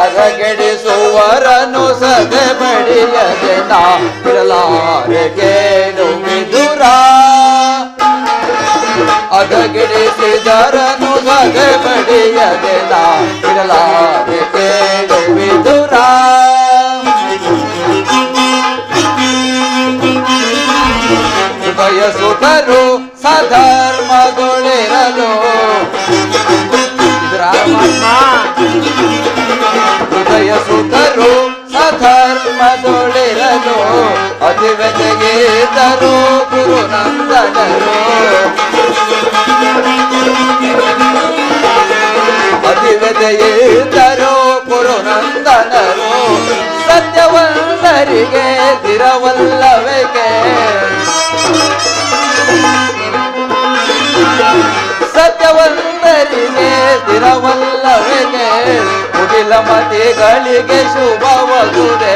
ಅರಗೆಡಿಸುವರನು ಸದೆ ಬಡಿಯದೆ ನಾ. ಬಿಡಲಾರೆ ಕೇಳು ವಿಧುರ, ಅದಗಿಡಿಸಿದರನು ಸದೆ ಬಡಿಯದೆ ನಾ. ಬಿಡಲಾರೆ ಕೇಳು ವಿಧುರ, ಬಯಸುತ್ತರು ಸಧರ್ಮದೊಳಿರಲು. ಹೃದಯ ಸುತರು ಸಧರ್ಮದೊಳಿರಲು, ಅತಿವೆತೆಗಿದ್ದರು ಗುರುನಂದನರು. ಅತಿವೆತೆಗಿದ್ದರು ಗುರುನಂದನರು, ಸತ್ಯವಂತರಿಗೆ ತಿರವಲ್ಲವೇಕೆ. ಸತ್ಯವಂತರಿಗೆ ಸ್ಥಿರವಲ್ಲವೆಗೆ, ಮುಗಿಲ ಮತಿಗಳಿಗೆ ಶುಭವಗುದೆ.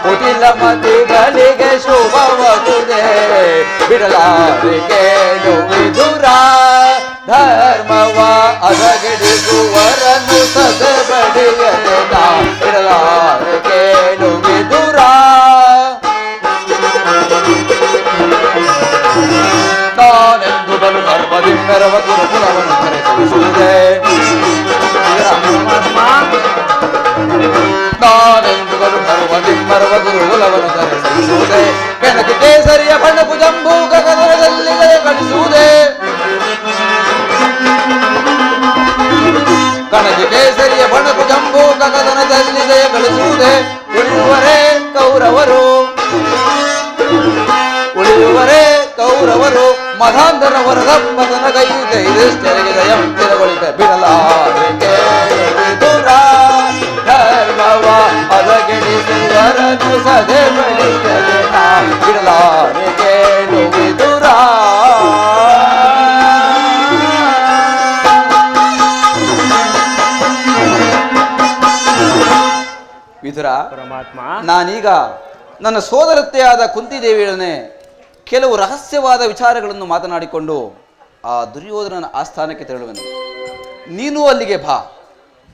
ಮುಗಿಲ ಮತಿಗಳಿಗೆ ಶುಭವಗುದೆ. ಬಿಡಲಾರೆ ಕೇಳು ವಿಧುರ, ಧರ್ಮವ ಅರಗಿಡಿಸುವರನ್ನು ಸದೆ ಬಡಿಯದೆ ನಾ. ಬಿಡಲಾರೆ ಕೇಳು ವಿಧುರ, ನಾನೆಂದುದನು ಧರ್ಮದಿಂದರವ ಗುರುಕುಲವನ್ನು ಕರೆಸುವುದೇ. ನಾನೆಂದುದನು ಧರ್ಮದಿಂದರವ ಗುರುಕುಲವನ್ನು ಕರೆಸುವುದೇ. ಕೆಣಕಿ ಕೇಸರಿಯ ಬಣ್ಣಕು ಜಂಬೂ ಗಗನದಲ್ಲಿ ಕಳಿಸುವುದೇ. ಕಣಜಿ ಕೇಸರಿಯ ಬಣಕು ಜಂಬೂ ಗಗನದಲ್ಲಿ ಕಳಿಸುವುದೇ. ಉಳಿಯುವರೇ ಕೌರವರು, ಉಳಿಯುವರೇ ಕೌರವರು, ಮಧಾಂಧರ ವರದಪ್ಪನ ಕೈಯುತ್ತೆ ಇದಿಷ್ಟರಿಗೆ ದಯಂ ತಿರಗೊಳಿತ. ಬಿಡಲಾರೆ ಕೇಳು ವಿಧುರ, ಧರ್ಮವ ಅರಗಿಡಿಸುವರನು ಸದೆ ಬಡಿಯದೆ ನಾ. ಬಿಡಲಾರೆ ಕೇಳು ವಿಧುರ. ವಿಧುರ, ಪರಮಾತ್ಮ, ನಾನೀಗ ನನ್ನ ಸೋದರತ್ತೆಯಾದ ಕುಂತಿದೇವಿಯೊಡನೆ ಕೆಲವು ರಹಸ್ಯವಾದ ವಿಚಾರಗಳನ್ನು ಮಾತನಾಡಿಕೊಂಡು ಆ ದುರ್ಯೋಧನನ ಆಸ್ಥಾನಕ್ಕೆ ತೆರಳುವೆನು. ನೀನು ಅಲ್ಲಿಗೆ ಬಾ.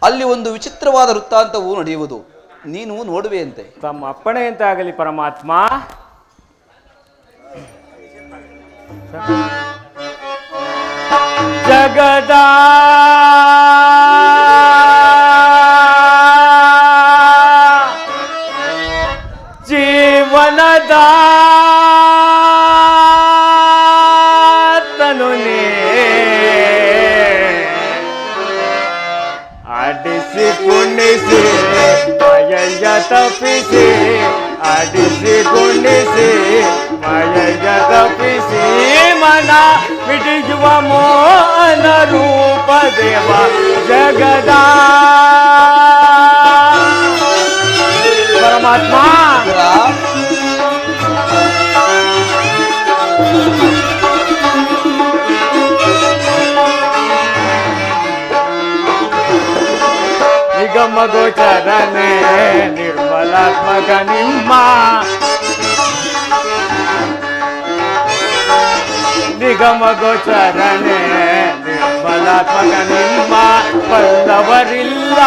ಅಲ್ಲಿ ಒಂದು ವಿಚಿತ್ರವಾದ ವೃತ್ತಾಂತವು ನಡೆಯುವುದು, ನೀನು ನೋಡುವೆಯಂತೆ. ತಮ್ಮ ಅಪ್ಪಣೆಯಂತೆ ಆಗಲಿ ಪರಮಾತ್ಮ. ಜಗದ ಜೀವನದ ತನುನೇ ಆಡಿಸಿ ಕುಣಿಸಿ ಮಯಯ ತಪ್ಪಿಸಿ, ಆಡಿಸಿ ಕುಣಿಸಿ ಮಯಯ ತಪ್ಪಿಸಿ, ಮನ ಮಿಡಿಯುವ ಮೋಹನ ರೂಪ ದೇವ ಜಗದ ಪರಮಾತ್ಮ. ನಿಗಮ ಗೋಚರನೆ ನಿರ್ಮಲಾತ್ಮಕ ನಿಮ್ಮ, ನಿಗಮ ಗೋಚರನೆ ನಿರ್ಮಲಾತ್ಮಕ ನಿಮ್ಮ, ಬಲ್ಲವರಿಲ್ಲ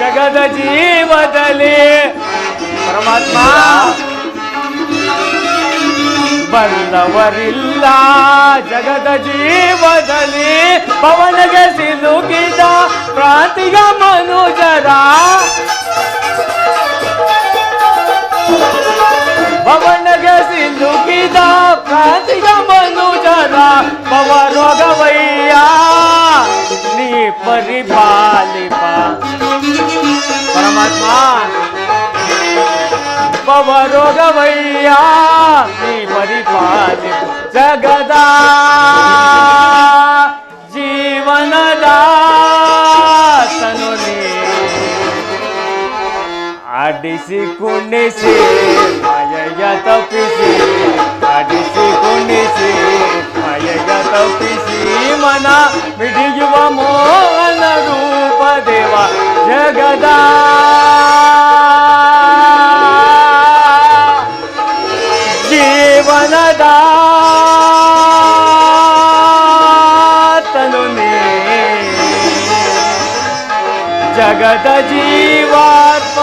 ಜಗದ ಜೀವದಲ್ಲಿ. ಪರಮಾತ್ಮ, ಬಲ್ಲವರಿಲ್ಲ ಜಗದ ಜೀವದಲ್ಲಿ, ಪವನಗೆ ಸಿಲುಕಿದ ಪ್ರಾಂತಿಯ ಮನುಜರ, ಪವನಗೆ ಸಿಲುಕಿದ ಪ್ರಾಂತಿಯ ಮನುಜರ, ಪವರೋಗವಯ್ಯ ನೀ ಪರಿಪಾಲಿಪ. ಪರಮಾತ್ಮ, ಪವರೋಗವಯ್ಯ ನೀ ಪರಿಪಾಲಿಪ. ಜಗದ ಜೀವನದ ತನುನೇ ಆಡಿಸಿ ಕುಣಿಸಿ ಮಯ ಜಗದ ಜೀವನದ ತನುನೇ ಜಗದ ಜೀವಾತ್ಮ